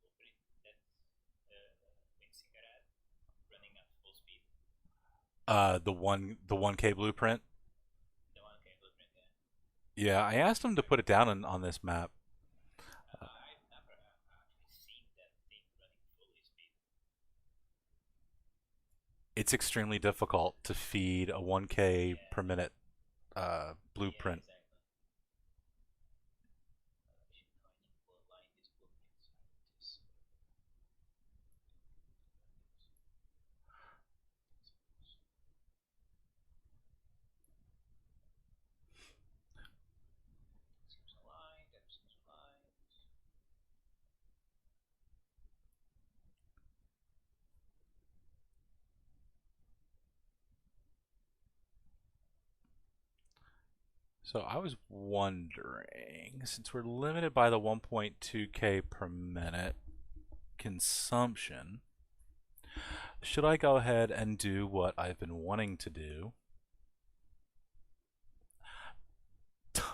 blueprint that Winsinger had running at full speed. The 1K blueprint. The 1K blueprint, yeah. Yeah, I asked him to put it down on this map. I've never actually seen that thing running fully speed. It's extremely difficult to feed a 1K Yeah, per minute blueprint. yeah, exactly. I should try and align these blueprints with this. Seems aligned, that seems aligned. So I was wondering, since we're limited by the 1.2K per minute consumption, should I go ahead and do what I've been wanting to do?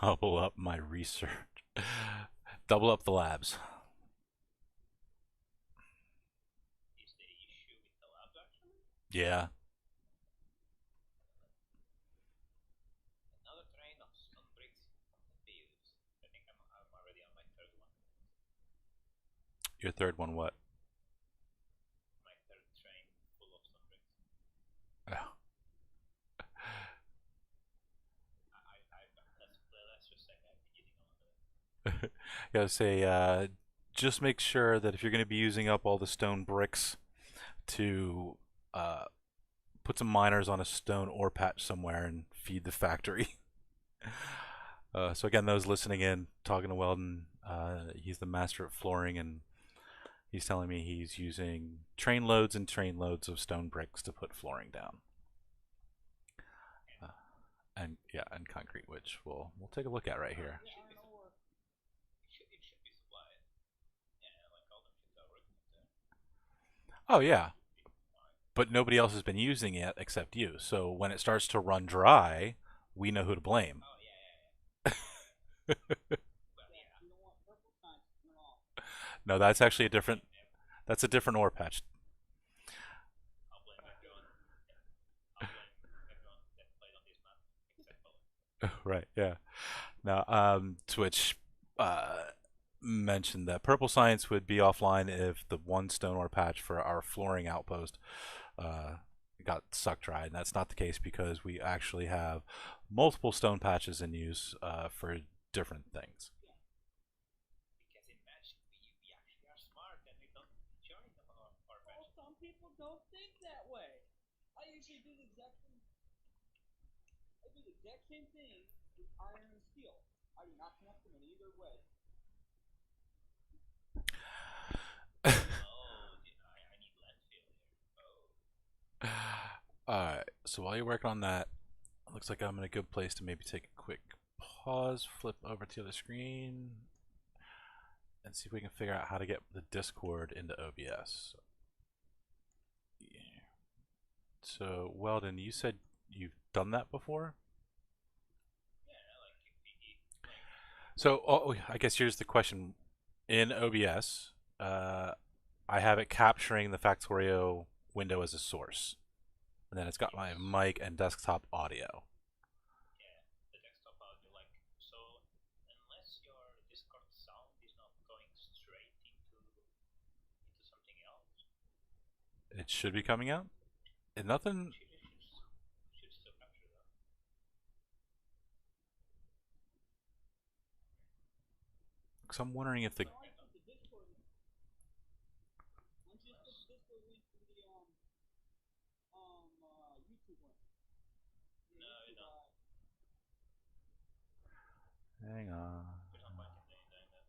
Double up my research. Double up the labs. Is the issue with the labs actually? Yeah. Another train of stone bricks can be used. I think I'm already on my third one. Your third one, what? My third train full of stone bricks. Oh. Let's just say I've been using a lot of it. Gotta say, just make sure that if you're going to be using up all the stone bricks to uh, put some miners on a stone ore patch somewhere and feed the factory. So again, those listening in, talking to Weldon, he's the master at flooring, and he's telling me he's using trainloads and trainloads of stone bricks to put flooring down. And yeah, and concrete, which we'll take a look at right here. It should be supplied. Yeah, like all the kids are working there. Oh yeah, but nobody else has been using it except you. So when it starts to run dry, we know who to blame. Oh yeah. Well, yeah. You don't want purple signs to turn off. No, that's actually a different. That's a different ore patch. I'll blame everyone. I'll blame everyone that played on this map except Bullet. Right. Yeah. Now, Twitch mentioned that purple science would be offline if the one stone ore patch for our flooring outpost got suck dried, and that's not the case because we actually have multiple stone patches in use for different things. Because imagine we actually are smart and we don't join our Well, patch. some people don't think that way. I usually do the exact same. I do the exact same thing with iron and steel. I do not connect them in either way. Oh, I need landfill here. Oh. Alright, so while you're working on that, it looks like I'm in a good place to maybe take a quick pause, flip over to the other screen, and see if we can figure out how to get the Discord into OBS. Yeah. So, Weldon, you said you've done that before? Yeah, like if we So, I guess here's the question. In OBS, I have it capturing the Factorio window as a source. And then it's got my mic and desktop audio. yeah, the desktop audio, like, so unless your Discord sound is not going straight into something else, It should be coming out. And nothing. should still capture that. Cause I'm wondering if the. So I put the Discord. I just put the Discord link in the YouTube link. No, you don't. Hang on. There's no point in doing that.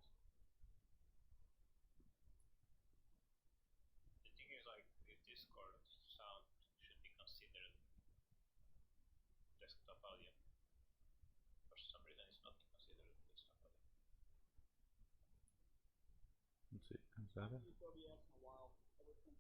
The thing is, like, if Discord sound should be considered desktop audio. For some reason, it's not considered desktop audio. Let's see. Is that I it? haven't used OBS in a while. Ever since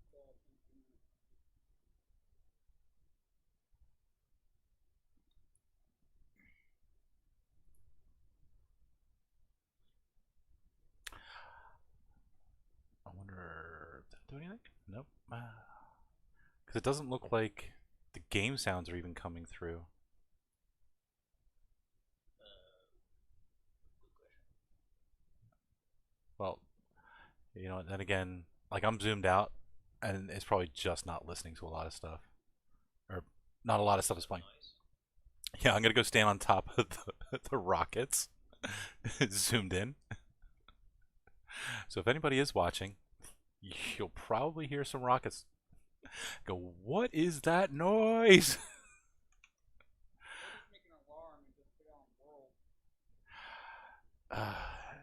I wonder. Did that do anything? Nope. Because it doesn't look like the game sounds are even coming through. Good question. Well, you know, then again, like I'm zoomed out, and it's probably just not listening to a lot of stuff, or not a lot of stuff is playing. Noise. Yeah, I'm gonna go stand on top of the rockets, zoomed in. So if anybody is watching, you'll probably hear some rockets. Go, what is that noise? just make an alarm and just put it on world.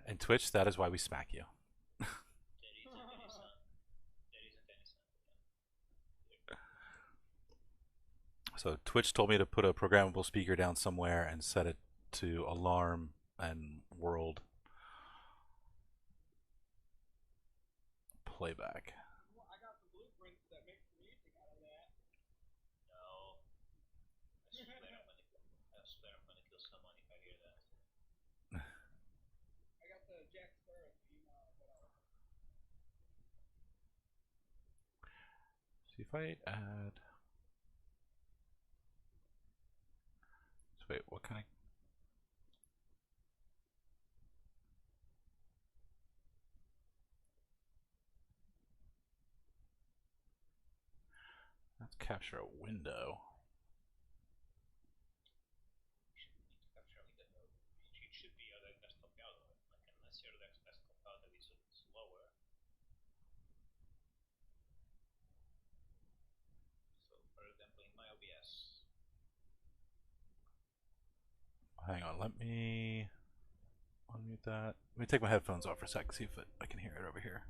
And Twitch, that is why we smack you. There isn't any sound. There isn't any sound. So Twitch told me to put a programmable speaker down somewhere and set it to alarm and world playback. Well, I got some blueprints that make some music out of that. No. I swear I'm gonna kill someone if I hear that. I got the Jack Sparrow theme. See if I add. So wait, what kind of? Let's capture a window. It should be your desktop audio. Like, unless your desktop audio is slower. hang on. Let me unmute that. Let me take my headphones off for a sec, see if I can hear it over here.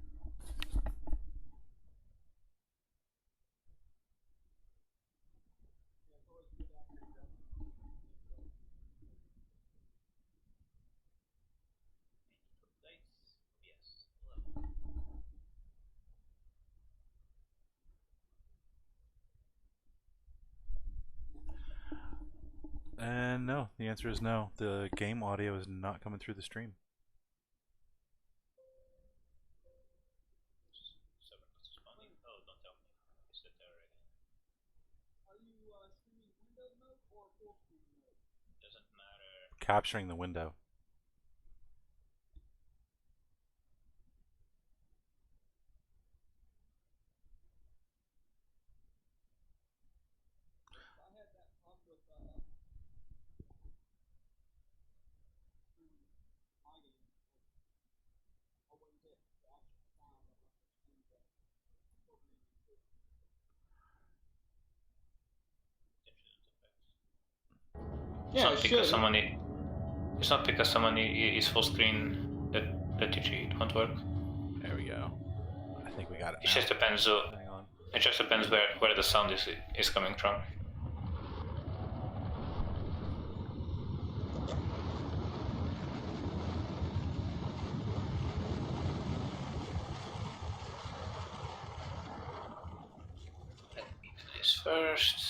And no, the answer is no. The game audio is not coming through the stream. Oh, don't tell me. Is it there already? Are you streaming Windows mode or full screen mode? Doesn't matter. Capturing the window. I had that problem with my game. Oh, what you did, the actual sound of the screen that programming to. It's not because someone it's not because someone is full screen that it won't work. There we go. I think we got it It now. just depends. Hang on. It just depends where the sound is coming from. Let me do this first.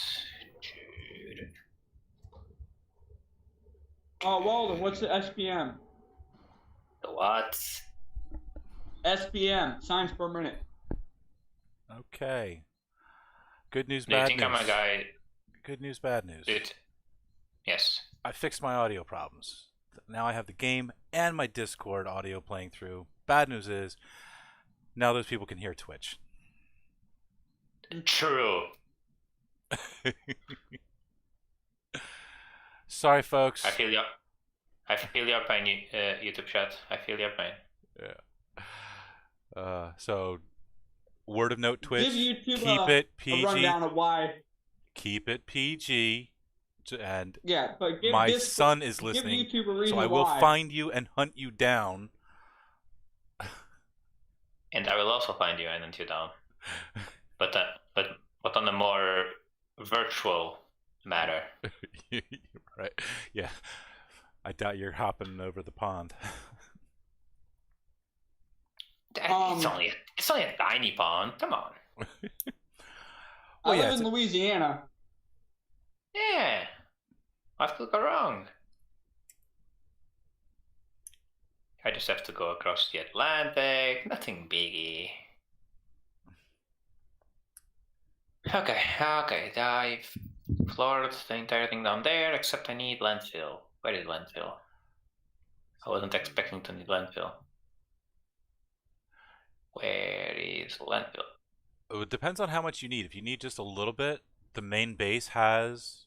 Oh, Walden, what's the SPM? The what? SPM, signs per minute. Okay. Good news, Do you bad think news. I'm a guy? Good news, bad news. Dude. Yes. I fixed my audio problems. Now I have the game and my Discord audio playing through. Bad news is, now those people can hear Twitch. True. Sorry, folks. I feel your pain, YouTube chat. I feel your pain. Yeah. So, word of note, Twitch. Give YouTube keep it a PG. rundown of why. Keep it PG. And Yeah, but give my this, son is give listening, YouTube a reason so I will why. find you and hunt you down. And I will also find you and hunt you down. But on a more virtual matter. Right? Yeah. I doubt you're hopping over the pond. It's only a tiny pond. Come on. I live in Louisiana. Yeah. What could go wrong? I just have to go across the Atlantic. Nothing biggie. Okay. I've floored the entire thing down there, except I need landfill. Where is landfill? I wasn't expecting to need landfill. Where is landfill? It depends on how much you need. If you need just a little bit, the main base has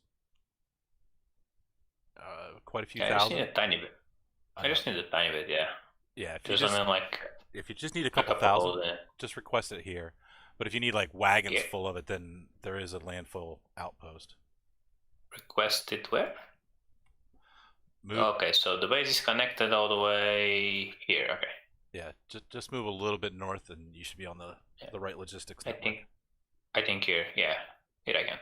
quite a few thousand. I just need a tiny bit. I just need a tiny bit, yeah. Yeah, if you just need a couple thousand, just request it here. But if you need like wagons full of it, then there is a landfill outpost. Request it where? Okay, so the base is connected all the way here. Okay. Yeah, just move a little bit north, and you should be on the right logistics network. I think here. Yeah, here I can.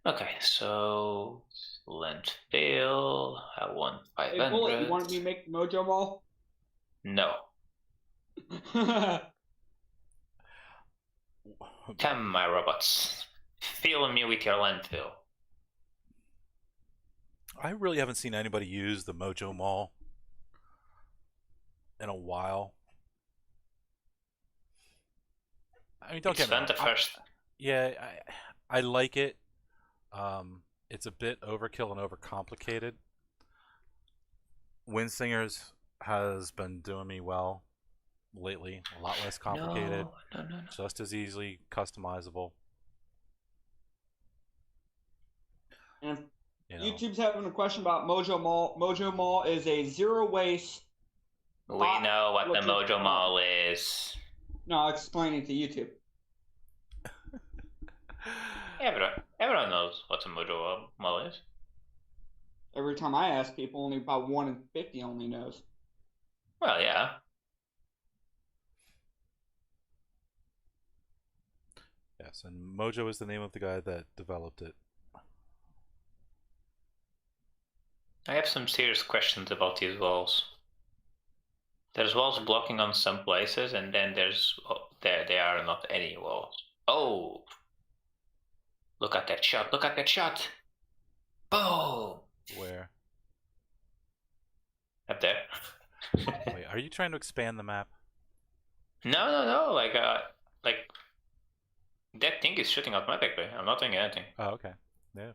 Okay, so landfill. I want 500. Hey, Bullet, you wanted me to make Mojo Mall? No. Come, my robots. Fill me with your landfill. I really haven't seen anybody use the Mojo Mall in a while. I mean, don't get me wrong. I like it. It's a bit overkill and overcomplicated. Windsingers has been doing me well lately. A lot less complicated. No. Just as easily customizable. And YouTube's having a question about Mojo Mall. Mojo Mall is a zero waste. We know what the Mojo Mall is. No, I'll explain it to YouTube. Everyone knows what a Mojo Mall is. every time I ask people, only about 1 in 50 only knows. Well, yeah. Yes, and Mojo is the name of the guy that developed it. I have some serious questions about these walls. There's walls blocking on some places, and then there are not any walls. Oh! Look at that shot! Look at that shot! Boom! Where? Up there. Wait, are you trying to expand the map? No. Like that thing is shooting automatically. I'm not doing anything. Oh, okay. Yeah.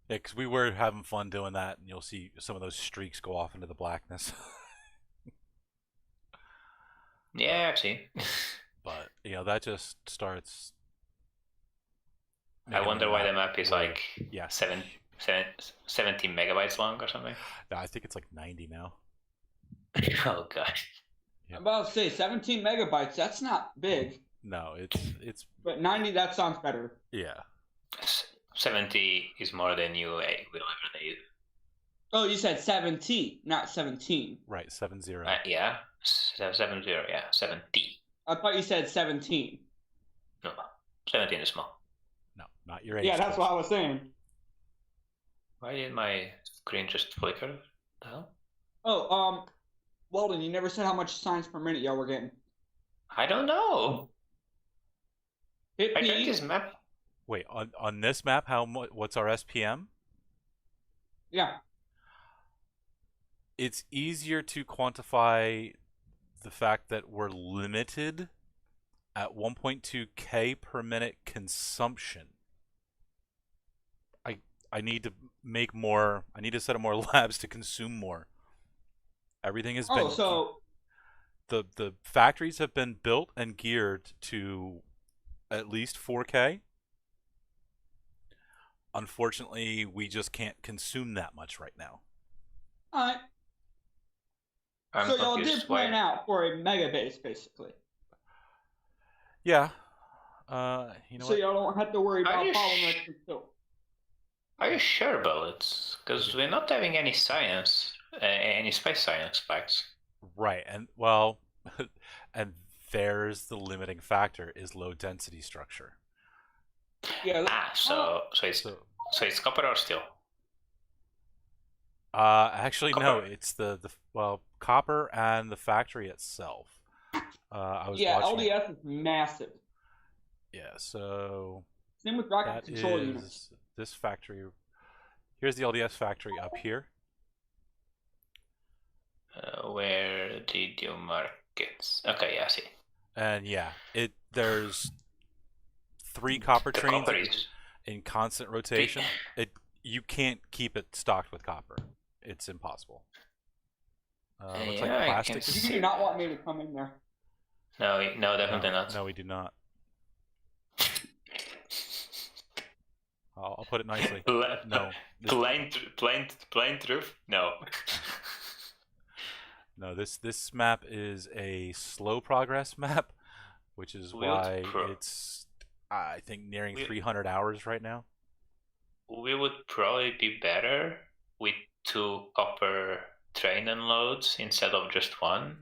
Yeah, because we were having fun doing that, and you'll see some of those streaks go off into the blackness. Yeah, I've seen. But, you know, that just starts... I making wonder why the map is weird. like Yeah. 70 megabytes long or something. No, I think it's like 90 now. Oh gosh. Yeah. I'm about to say 17 megabytes. That's not big, No, it's but 90. That sounds better. yeah. 70 is more than you will ever need. Oh, you said 17, not 17. Right, 70. Yeah, 70. Yeah, 70. I thought you said 17. No, 17 is small. No, not your age. Yeah, that's Chris. what I was saying. Why did my screen just flicker? The hell? Oh, Weldon, you never said how much signs per minute y'all were getting. I don't know. Hit I checked P. this map. Wait, on this map, what's our SPM? Yeah. It's easier to quantify the fact that we're limited at 1.2K per minute consumption. I need to make more. I need to set up more labs to consume more. Everything has been. Oh, so the factories have been built and geared to at least 4K. Unfortunately, we just can't consume that much right now. all right. I'm So y'all confused did plan why. out for a mega base, basically. Yeah. You know So what? y'all don't have to worry Are about you bottlenecks and so. Are you sure, Bullets? Because we're not having any science, any space science facts. Right, and well, and there's the limiting factor is low density structure. Yeah. So it's copper or steel? Actually, no, Copper. it's the copper and the factory itself. I was Yeah, watching it. LDS is massive. Yeah, so Same with rocket that control is units. this factory. Here's the LDS factory up here. Where did you mark it? Okay, yeah, I see. And yeah, there's 3 copper The trains copper is in constant rotation. You can't keep it stocked with copper. It's impossible. Looks like Yeah, I can plastic. see. You do not want me to come in there. No, definitely not. No, we do not. I'll put it nicely. No. Plain truth? No. No, this map is a slow progress map, which is why it's I think nearing 300 hours right now. We would probably be better with 2 copper train unloads instead of just 1.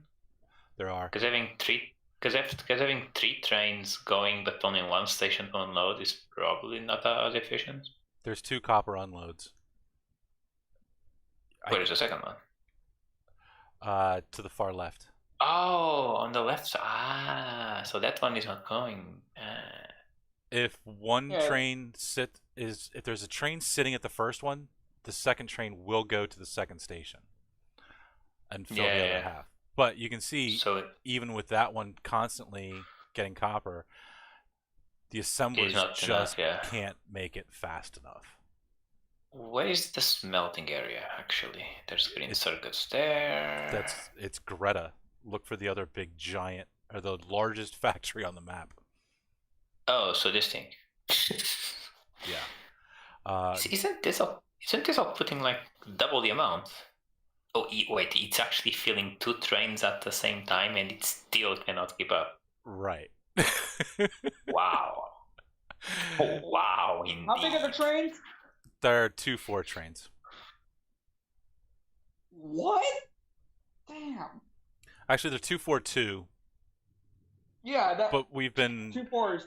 There are. Because having 3 trains going but only 1 station to unload is probably not as efficient. There's 2 copper unloads. Where is the second one? To the far left. Oh, on the left side. So that one is not going. If one train if there's a train sitting at the first one, the second train will go to the second station and fill the other half. But you can see, even with that one constantly getting copper, the assemblers just can't make it fast enough. Where is the smelting area, actually? There's green circuits there. It's Greta. Look for the other big giant, or the largest factory on the map. Oh, so this thing. Yeah. Isn't this all putting like double the amount? Oh, wait, it's actually filling 2 trains at the same time and it still cannot keep up. Right. Wow. Oh, wow, indeed. How big are the trains? There are 2 4 trains. What? Damn. Actually, they're 2 4 2. Yeah, that But we've been 2 4s.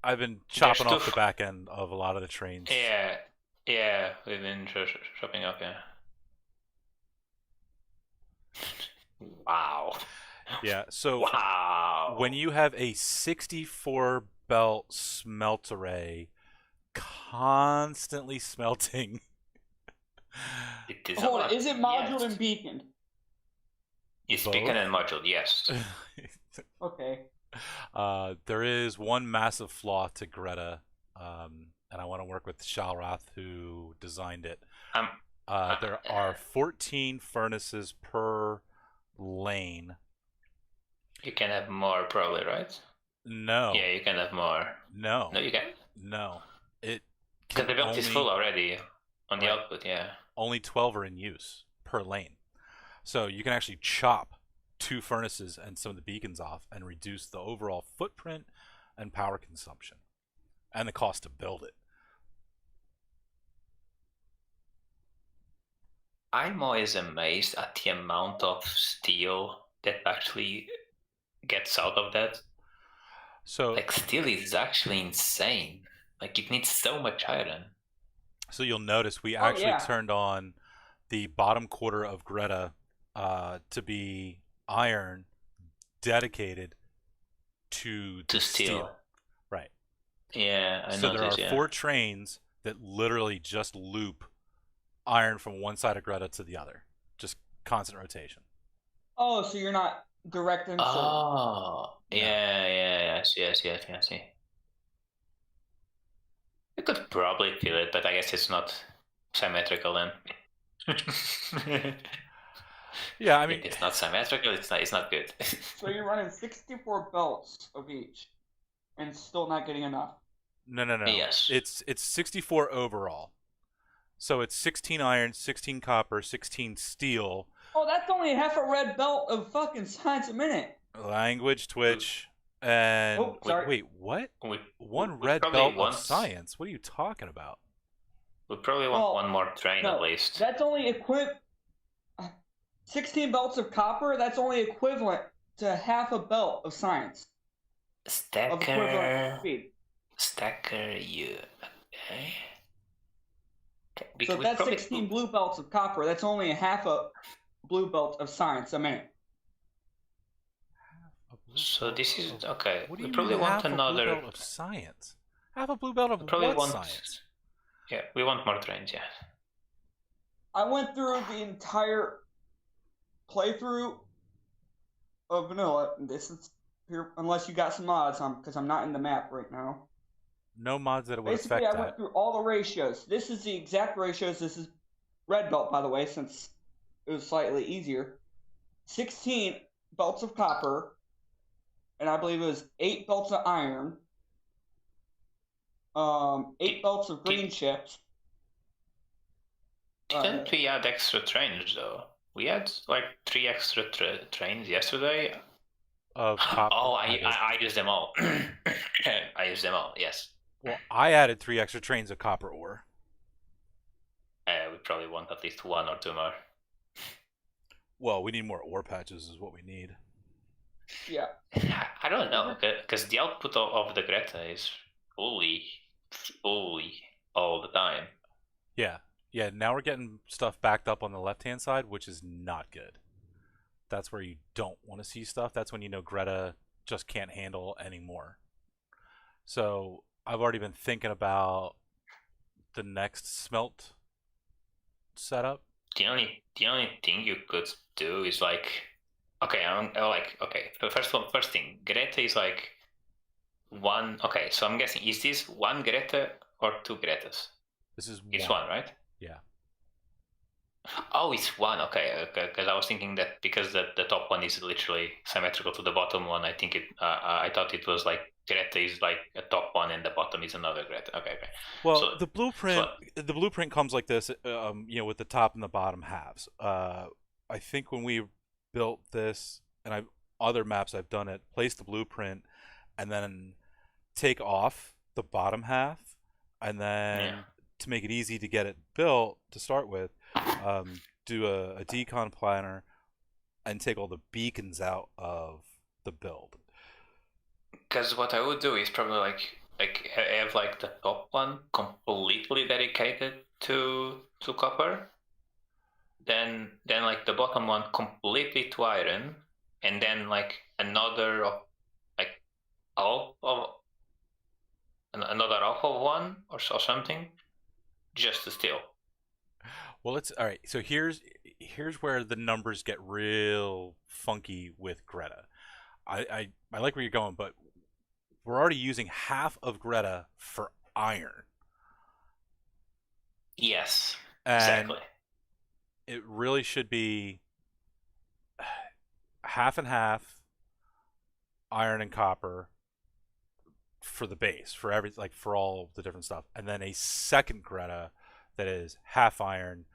I've been chopping two off the back end of a lot of the trains. Yeah, we've been chopping up, yeah. Wow. Yeah, so Wow. when you have a 64 belt smelt array constantly smelting. It is Hold a on, lot, is it moduled yes. and beaconed? It's Both? beacon and module, yes. Okay. There is one massive flaw to Greta, and I want to work with Shalrath, who designed it. There are 14 furnaces per lane. You can have more, probably, right? No. Yeah, you can have more. No. No, you can? No. It Because the belt is only- full already on the Right. output, yeah. Only 12 are in use per lane. So you can actually chop 2 furnaces and some of the beacons off and reduce the overall footprint and power consumption and the cost to build it. I'm always amazed at the amount of steel that actually gets out of that. So Like, steel is actually insane. Like, you need so much iron. So you'll notice we Oh, actually yeah. turned on the bottom quarter of Greta to be iron dedicated to the steel. Right. Yeah, I So noticed, there are yeah. 4 trains that literally just loop iron from one side of Greta to the other. Just constant rotation. Oh, so you're not direct insert. Oh, yeah, I see. You could probably feel it, but I guess it's not symmetrical then. Yeah, I mean, If it's not symmetrical, it's not good. So you're running 64 belts of each and still not getting enough. no. Yes. It's 64 overall. So it's 16 iron, 16 copper, 16 steel. Oh, that's only half a red belt of fucking science a minute. Language, Twitch, and Oh, sorry. wait, what? we Red probably belt want of science? What are you talking about? We probably want Well, one more train no, at least. That's only 16 belts of copper, that's only equivalent to half a belt of science. Of equivalent speed. Stacker, you. Okay. So if that's 16 blue belts of copper, that's only a half a blue belt of science a minute. So this is okay. What do We you probably mean want half a blue another. belt of science? Half a blue belt of Probably what want. science? Yeah, we want more trains. Yeah. I went through the entire playthrough of vanilla. This is here, unless you got some mods, because I'm not in the map right now. No mods that it would Basically, affect I went that. through all the ratios. This is the exact ratios. This is red belt, by the way, since it was slightly easier. 16 belts of copper, and I believe it was 8 belts of iron. 8 belts of green chips. Didn't we add extra trains though? We had like 3 extra trains yesterday. Of copper. Oh, I used them all. I used them all. Yes. Well, I added 3 extra trains of copper ore. We probably want at least 1 or 2 more. Well, we need more ore patches is what we need. Yeah. I don't know, because the output of the Greta is fully all the time. Yeah. Now we're getting stuff backed up on the left-hand side, which is not good. That's where you don't want to see stuff. That's when you know Greta just can't handle anymore. So I've already been thinking about the next smelt setup. The only thing you could do is like, okay, first thing, Greta is like 1. Okay, so I'm guessing, is this 1 Greta or 2 Gretas? This is It's 1, 1, right? Yeah. Oh, it's 1. Okay, because I was thinking that because the top one is literally symmetrical to the bottom one. I think I thought it was like Greta is like a top one and the bottom is another Greta. Okay. Well, so, the blueprint comes like this, with the top and the bottom halves. I think when we built this, and other maps I've done it, place the blueprint, and then take off the bottom half, and then to make it easy to get it built to start with, do a decon planner and take all the beacons out of the build. Because what I would do is probably like have like the top one completely dedicated to copper, then like the bottom one completely to iron, and then like another like half of another half of one or something, just to steel. Well, it's all right. So here's where the numbers get real funky with Greta. I like where you're going, but we're already using half of Greta for iron. Yes, And exactly. it really should be half and half iron and copper for the base, for like for all the different stuff, and then a second Greta that is half iron,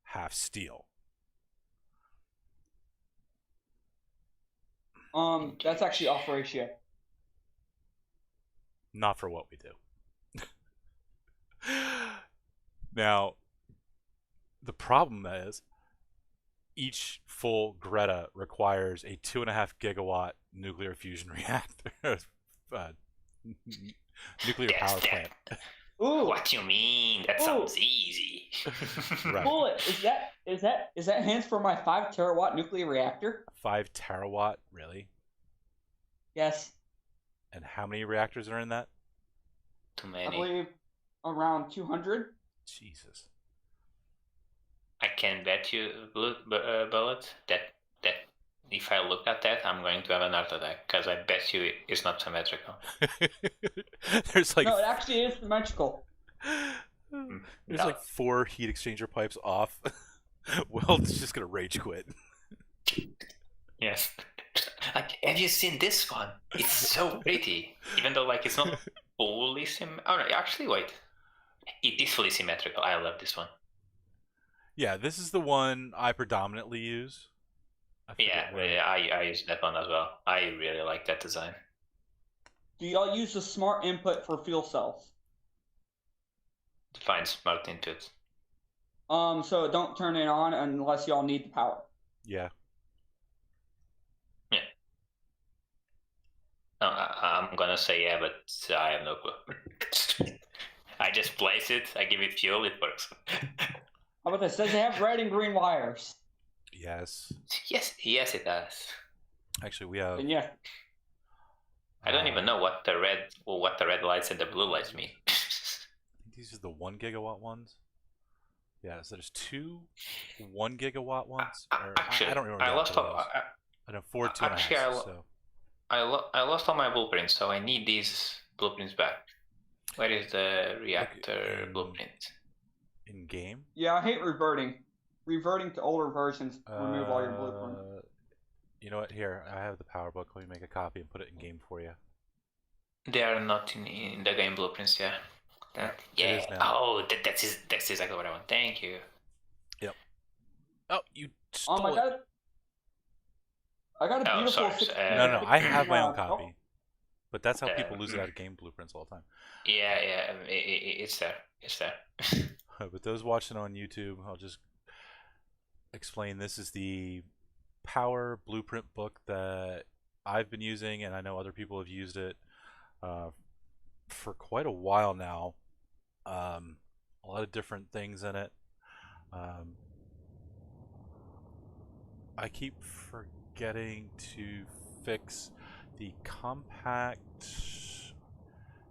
half steel. That's actually off ratio. Not for what we do. Now, the problem is each full Greta requires a 2.5 gigawatt nuclear fusion reactor, nuclear power plant. Ooh, What you mean? That sounds easy. Right. Bullet, is that hands for my 5 terawatt nuclear reactor? 5 terawatt, really? Yes. And how many reactors are in that? Too I many. believe around 200. Jesus. I can bet you, Bullet, that if I look at that, I'm going to have an heart attack, because I bet you it's not symmetrical. There's like No, it actually is symmetrical. there's No. like 4 heat exchanger pipes off. Well, it's just gonna rage quit. Yes. Like, have you seen this one? It's so pretty. Even though like it's not fully Oh no, actually wait. It is fully symmetrical. I love this one. Yeah, this is the one I predominantly use. I use that one as well. I really like that design. Do y'all use the smart input for fuel cells? Define smart input. So don't turn it on unless y'all need the power. Yeah. Yeah. No, I'm gonna say yeah, but I have no clue. I just place it, I give it fuel, it works. How about this? Does it have red and green wires? Yes. Yes, it does. Actually, we have. And yeah. I don't even know what the red lights and the blue lights mean. I think these are the 1 gigawatt ones. Yeah, so there's 2 1 gigawatt ones. Actually, I don't remember. I lost all. I know 4 2.5. Actually, I lost all my blueprints, so I need these blueprints back. Where is the reactor blueprint? In game? Yeah, I hate reverting. Reverting to older versions remove all your blueprints. You know what? Here, I have the power book. Let me make a copy and put it in game for you. They are not in the game blueprints, yeah. It Yeah. is now. Oh, that's exactly what I want. Thank you. Yep. Oh, you stole it. I got a Oh, beautiful. sorry. No, I have my own Oh. copy. But that's how people lose it out of game blueprints all the time. Yeah, it's there. It's there. But those watching on YouTube, I'll just explain. This is the power blueprint book that I've been using, and I know other people have used it for quite a while now. A lot of different things in it. I keep forgetting to fix the compact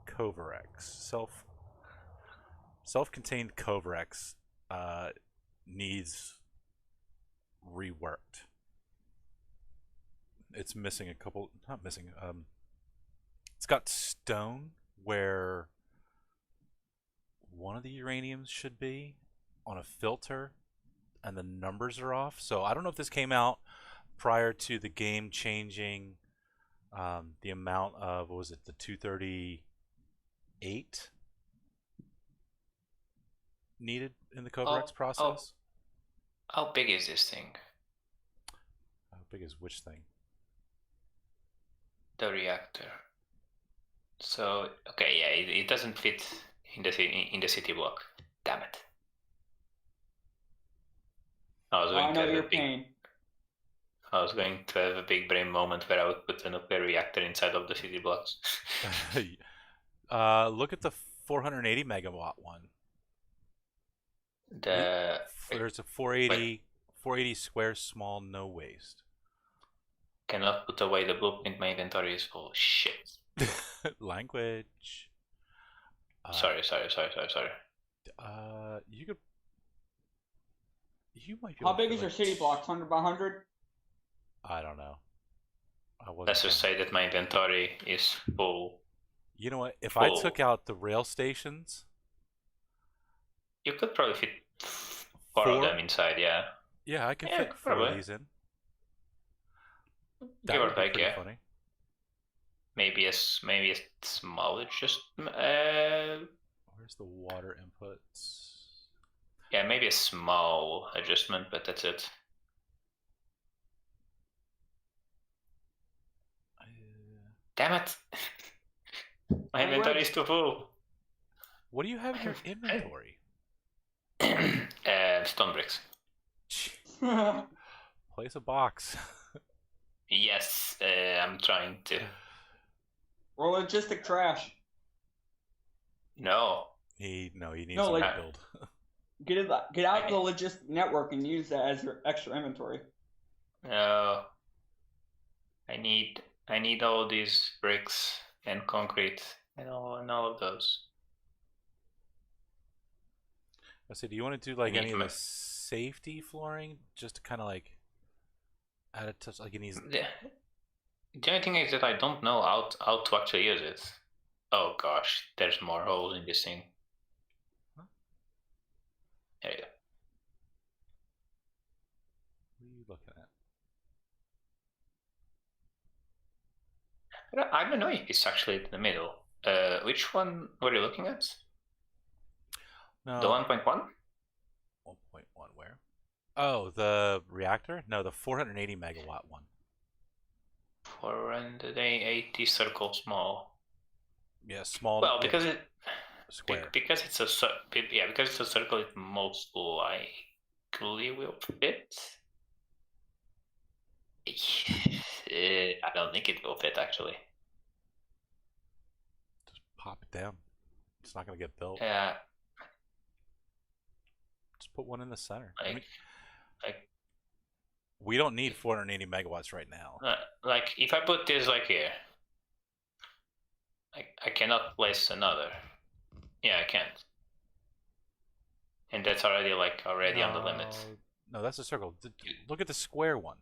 Covarex self-contained Covarex needs reworked. It's missing a couple. Not missing. It's got stone where one of the uraniums should be on a filter, and the numbers are off. So I don't know if this came out prior to the game changing the amount of, what was it, the 238 needed in the Covarex process. How big is this thing? How big is which thing? The reactor. So okay, yeah, it doesn't fit in the city block. Damn it. I was I going to know have your a big pain. I was going to have a big brain moment where I would put a nuclear reactor inside of the city blocks. Look at the 480 megawatt one. There's a 480 square small no waste. Cannot put away the blueprint. My inventory is full. Shit. Language. Sorry. You could. You might be. How able to big fit, is your like, city blocks? 100 by 100? I don't know. Let's just say that my inventory is full. You know what? If I took out the rail stations, you could probably fit 4 of them inside. Yeah. Yeah, I can Yeah, fit 4 probably. of these in. Give or take, pretty yeah. Funny. Maybe a small adjustment. Where's the water inputs? Yeah, maybe a small adjustment, but that's it. Damn it! My inventory is too full. What do you have in your inventory? Stone bricks. Place a box. Yes, I'm trying to. Or logistic trash. No. He needs No, to like- build. Get out the logistic network and use that as your extra inventory. No. I need all these bricks and concrete and all of those. I said, do you want to do like I any need of my- the safety flooring, just to kind of like add a touch, like in these? The only thing is that I don't know how to actually use it. Oh gosh, there's more holes in this thing. Huh? There you go. What are you looking at? I don't know if it's actually in the middle. Which one were you looking at? No. The 1.1? 1.1 where? Oh, the reactor? No, the 480 megawatt one. 480 circle small. Yeah, small. Well, because it square. because it's a because it's a circle, it most likely will fit. I don't think it will fit actually. Just pop it down. It's not gonna get built. Yeah. Just put one in the center. Like we don't need 480 megawatts right now. like if I put this like here, I cannot place another. Yeah, I can't. And that's already on the limit. No, that's a circle. Look at the square one.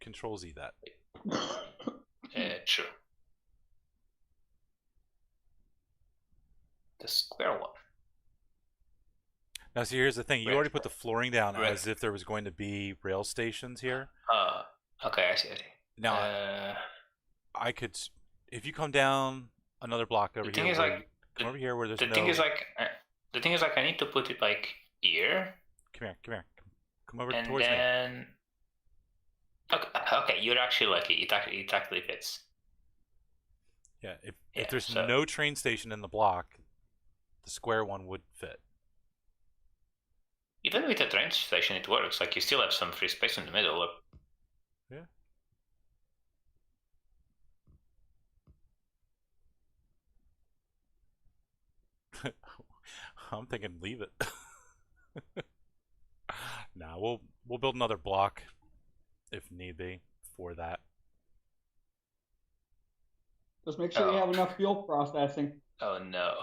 Control Z that. True. The square one. Now, see, here's the thing. You already put the flooring down Right. as if there was going to be rail stations here. Okay, I see. Now, I could, if you come down another block over the thing here, is come over here where there's the no. thing is I need to put it like here. Come here. Come over And towards me. then okay, you're actually lucky. It actually fits. Yeah, if Yeah, there's so- no train station in the block, the square one would fit. Even with a train station, it works. Like you still have some free space in the middle. Look. Yeah. I'm thinking leave it. Nah, we'll build another block if need be for that. Just make sure you have enough fuel processing. Oh no!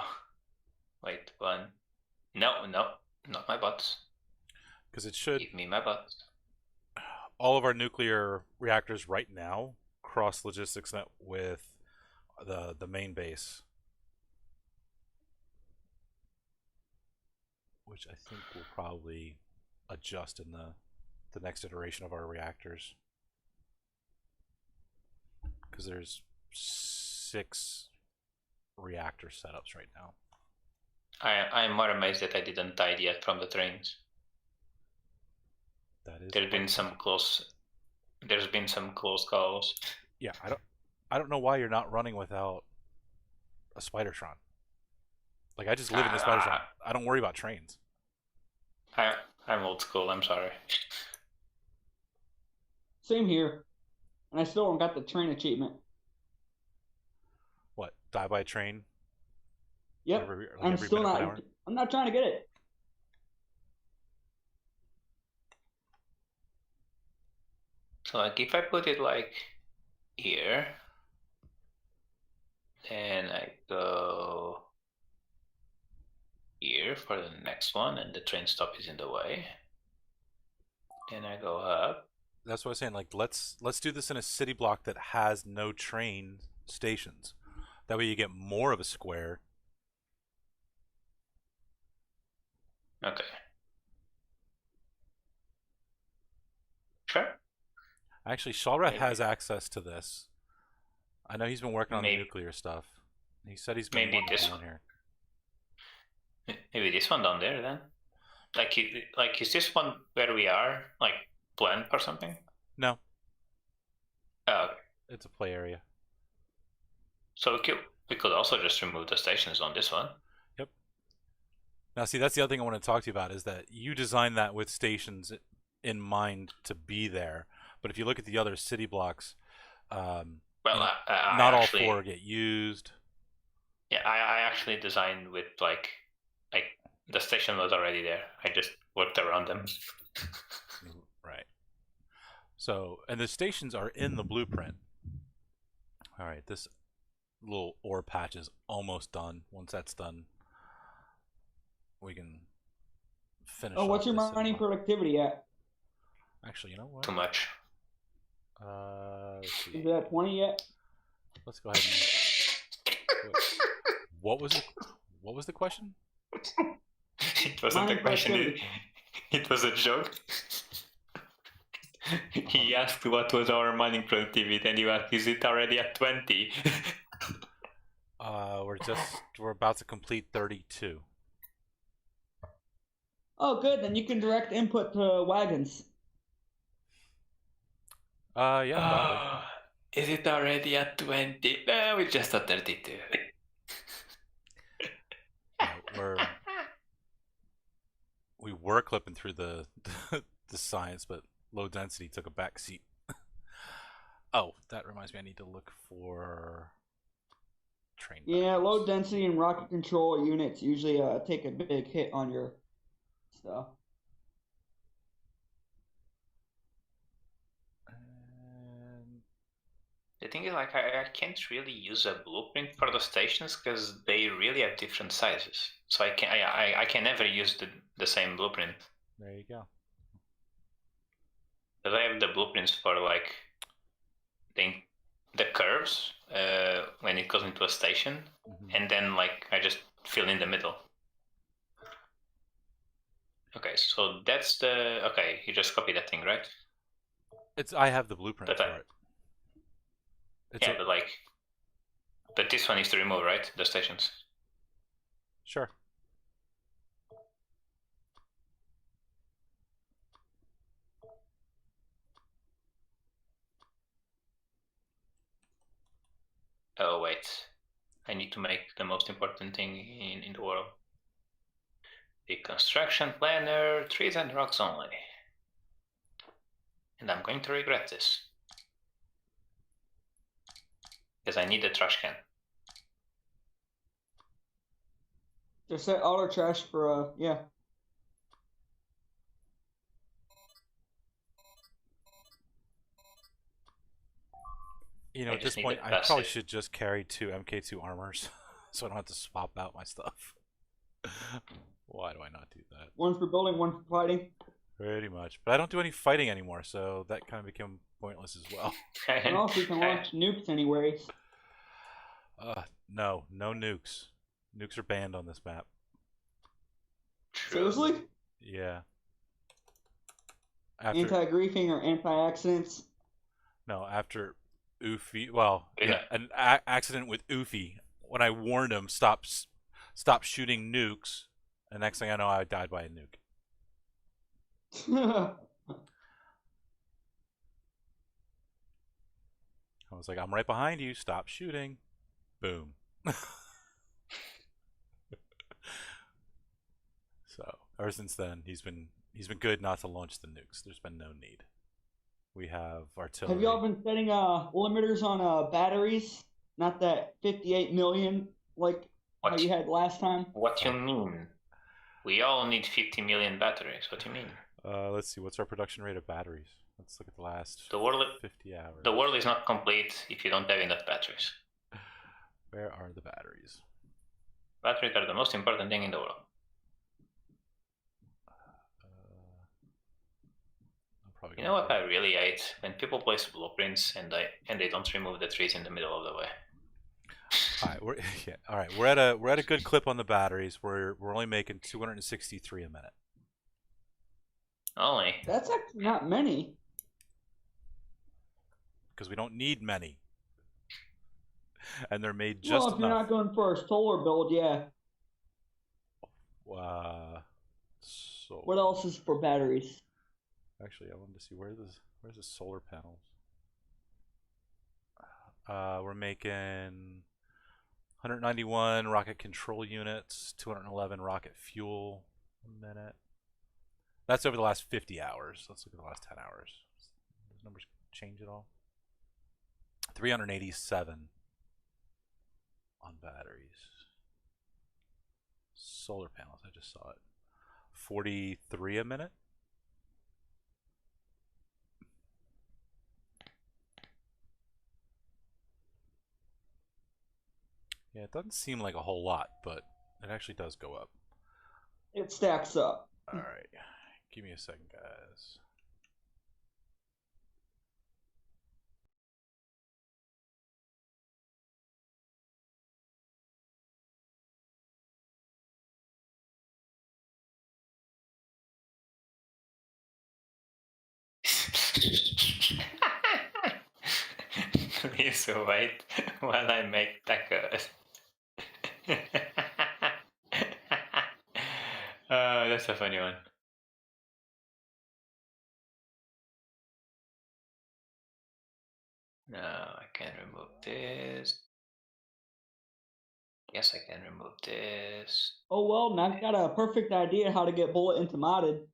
Wait, one. No, not my butts. Because it should. Give me my butts. All of our nuclear reactors right now cross logistics net with the main base, which I think will probably adjust in the next iteration of our reactors, because there's 6 reactor setups right now. I'm more amazed that I didn't die yet from the trains. That is. There's been some close calls. Yeah, I don't know why you're not running without a spidertron. Like, I just live in the spidertron. I don't worry about trains. I'm old school. I'm sorry. Same here. And I still don't got the train achievement. What? Die by train? Yep. Every still minute not. per hour? I'm not trying to get it. So like if I put it like here, then I go here for the next one, and the train stop is in the way. Then I go up. That's what I was saying. Like, let's do this in a city block that has no train stations. That way you get more of a square. Okay. Sure. Actually, Shallrat Maybe. has access to this. I know he's been working on the Maybe. nuclear stuff. He said he's been Maybe wanting to this be on one. here. Maybe this one down there then. Like is this one where we are? Like planned or something? No, Oh, okay. it's a play area. So we could also just remove the stations on this one. Yep. Now, see, that's the other thing I want to talk to you about is that you designed that with stations in mind to be there. But if you look at the other city blocks, Well, you know, I not actually, all 4 get used. Yeah, I actually designed with like the station was already there. I just worked around them. Right. So, and the stations are in the blueprint. All right, this little ore patch is almost done. Once that's done, we can finish. Oh, what's off your this city mining block. productivity at? Actually, you know what? Too much. Let's see. Is it at 20 yet? Let's go ahead and. What was the question? It wasn't a Mining question. productivity. It was a joke. He asked what was our mining productivity, and you asked, is it already at 20? We're about to complete 32. Oh, good. Then you can direct input to wagons. Yeah, probably. Is it already at 20? No, we're just at 32. Yeah, we were clipping through the science, but low density took a back seat. Oh, that reminds me, I need to look for train. Yeah, low density and rocket control units usually take a big hit on your stuff. The thing is, like, I can't really use a blueprint for the stations because they really have different sizes. So I can never use the same blueprint. There you go. Because I have the blueprints for like the curves when it goes into a station, and then like I just fill in the middle. Okay, so that's the okay. You just copy that thing, right? I have the blueprint But for it. Yeah, but this one is to remove, right? The stations. Sure. Oh wait, I need to make the most important thing in the world. The construction planner, trees and rocks only. And I'm going to regret this. Because I need a trash can. Just set auto trash for yeah. You know, at this point, I probably should just carry 2 MK2 armors, so I don't have to swap out my stuff. Why do I not do that? One for building, one for fighting. Pretty much. But I don't do any fighting anymore, so that kind of became pointless as well. And also you can launch nukes anyways. No nukes. Nukes are banned on this map. Seriously? Yeah. Anti-griefing or anti-accidents? No, after Oofy. Well, Yeah. An accident with Oofy. When I warned him, stop shooting nukes. And next thing I know, I died by a nuke. I was like, I'm right behind you. Stop shooting. Boom. or since then, he's been good not to launch the nukes. There's been no need. We have artillery. Have y'all been setting limiters on batteries? Not that 58 million like how you had last time. What you mean? We all need 50 million batteries. What do you mean? Let's see. What's our production rate of batteries? Let's look at the last 50 hours. The world is not complete if you don't have enough batteries. Where are the batteries? Batteries are the most important thing in the world. You know what I really hate? When people place blueprints and they don't remove the trees in the middle of the way. All right. We're at a good clip on the batteries. We're only making 263 a minute. Only. That's actually not many. Because we don't need many. And they're made just well, if enough. you're not going for a solar build, yeah. What else is for batteries? Actually, I wanted to see where's the solar panels. We're making 191 rocket control units, 211 rocket fuel a minute. That's over the last 50 hours. Let's look at the last 10 hours. Those numbers change at all? 387 on batteries. Solar panels, I just saw it. 43 a minute? Yeah, it doesn't seem like a whole lot, but it actually does go up. It stacks up. Alright, give me a second, guys. Please wait while I make tacos. That's a funny one. No, I can remove this. Yes, I can remove this. Oh well, now I've got a perfect idea how to get Bullet into modded.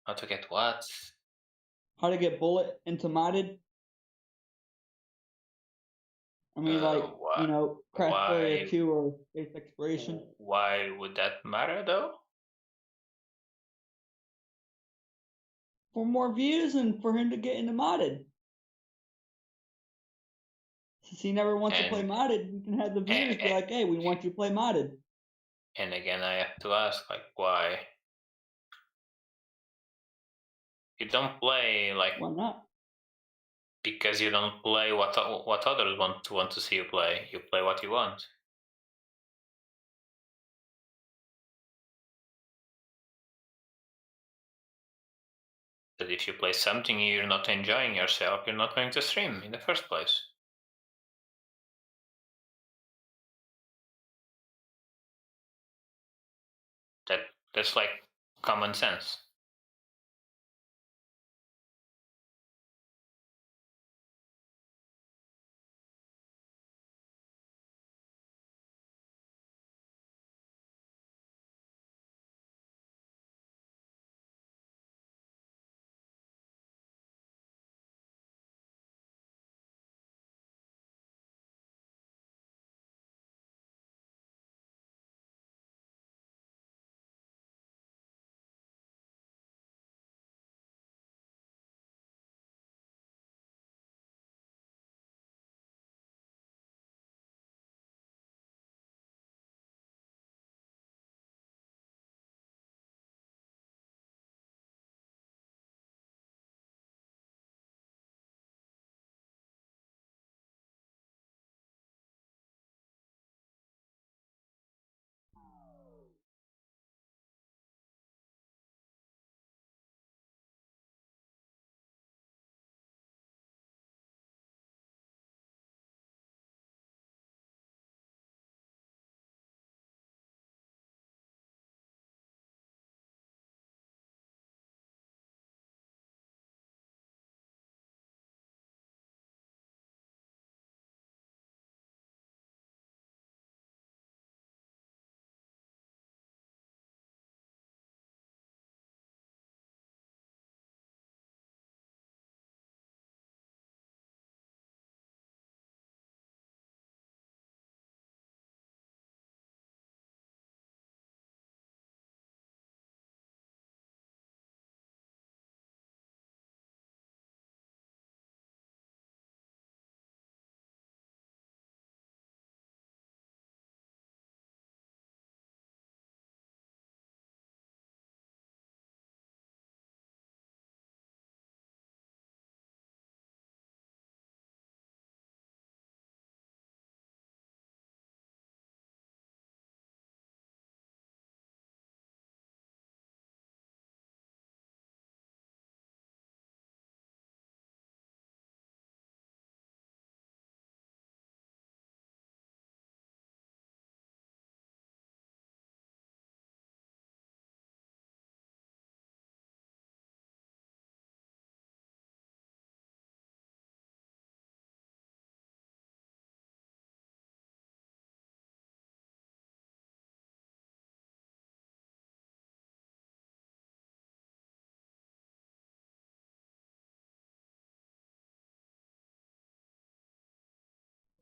How to get what? How to get Bullet into modded. I mean, Crash Barrier 2 or Space Exploration. Why would that matter, though? For more views and for him to get into modded. Since he never wants to play modded, we can have the viewers be like, hey, we want you to play modded. And again, I have to ask, why? You don't play, Why not? Because you don't play what others want to see you play. You play what you want. But if you play something you're not enjoying yourself, you're not going to stream in the first place. That's like common sense.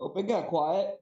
Hope it got quiet.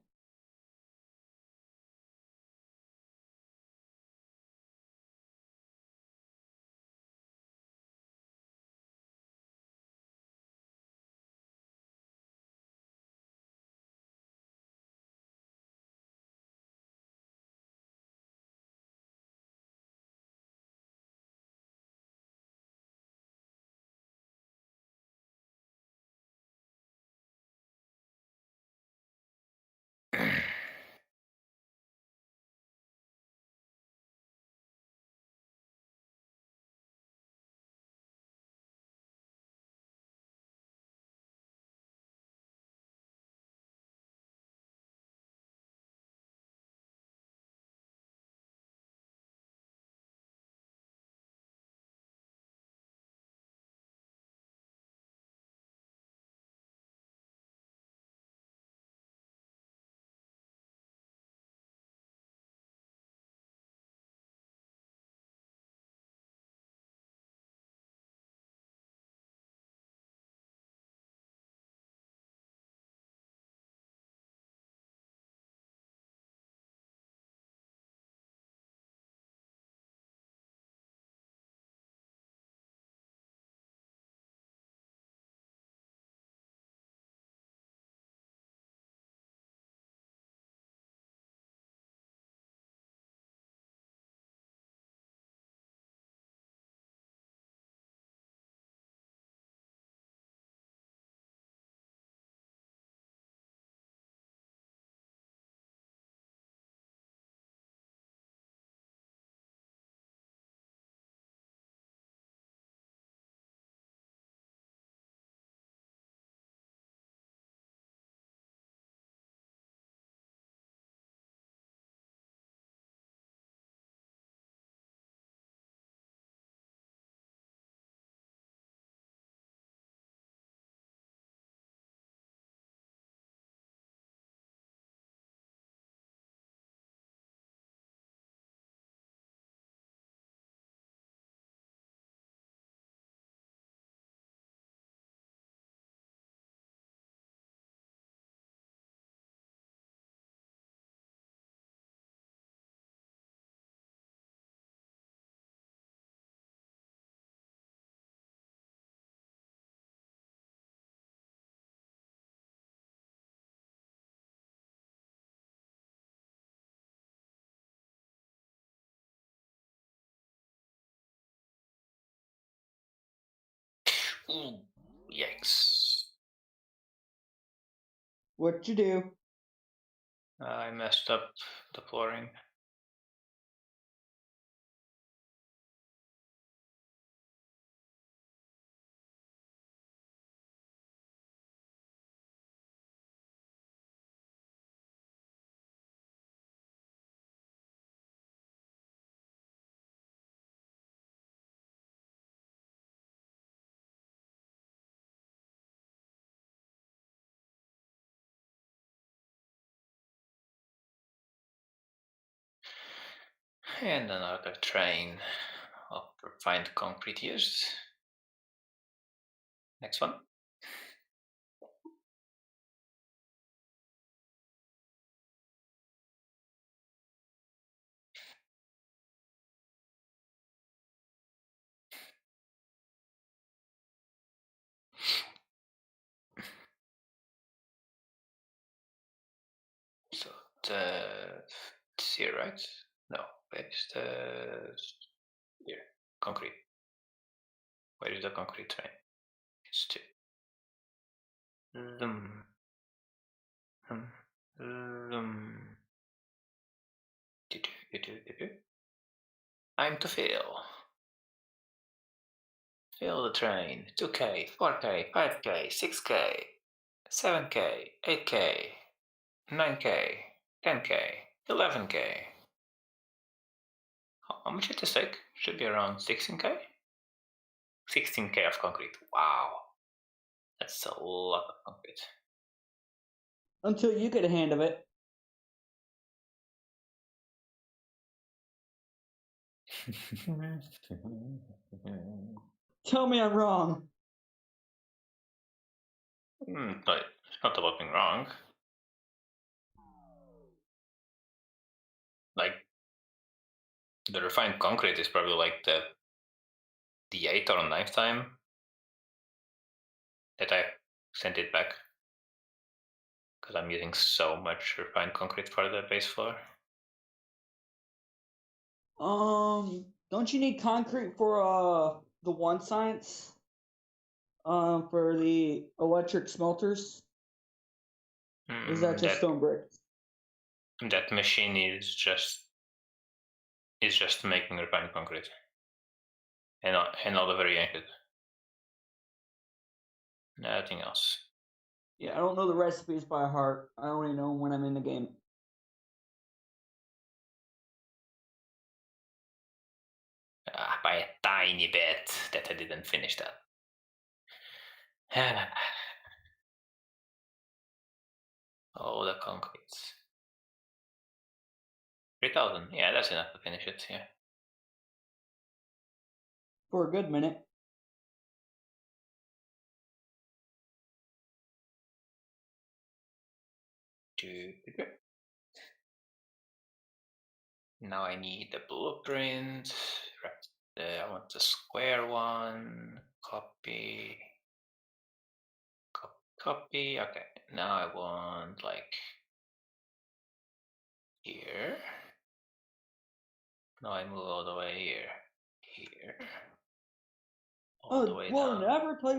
Ooh, yikes. What'd you do? I messed up the flooring. And another train of refined concrete used. Next one. So it's here, right? No, where is the here? Concrete. Where is the concrete train? It's two. I'm to fill. Fill the train. 2K, 4K, 5K, 6K, 7K, 8K, 9K, 10K, 11K. How much did this take? Should be around 16K? 16K of concrete. Wow. That's a lot of concrete. Until you get a hand of it. Tell me I'm wrong. But it's not about being wrong. The refined concrete is probably like the 8 or 9th time that I sent it back. Because I'm using so much refined concrete for the base floor. Don't you need concrete for the one science? For the electric smelters? Or is that just stone bricks? That machine is just making refined concrete. And all the variated. Nothing else. Yeah, I don't know the recipes by heart. I only know when I'm in the game. By a tiny bit that I didn't finish that. Oh, the concretes. 3,000. Yeah, that's enough to finish it. Yeah. For a good minute. Now I need the blueprint. I want the square one. Copy. Copy. Okay. Now I want like here. Now I move all the way here. All the way We'll down. never play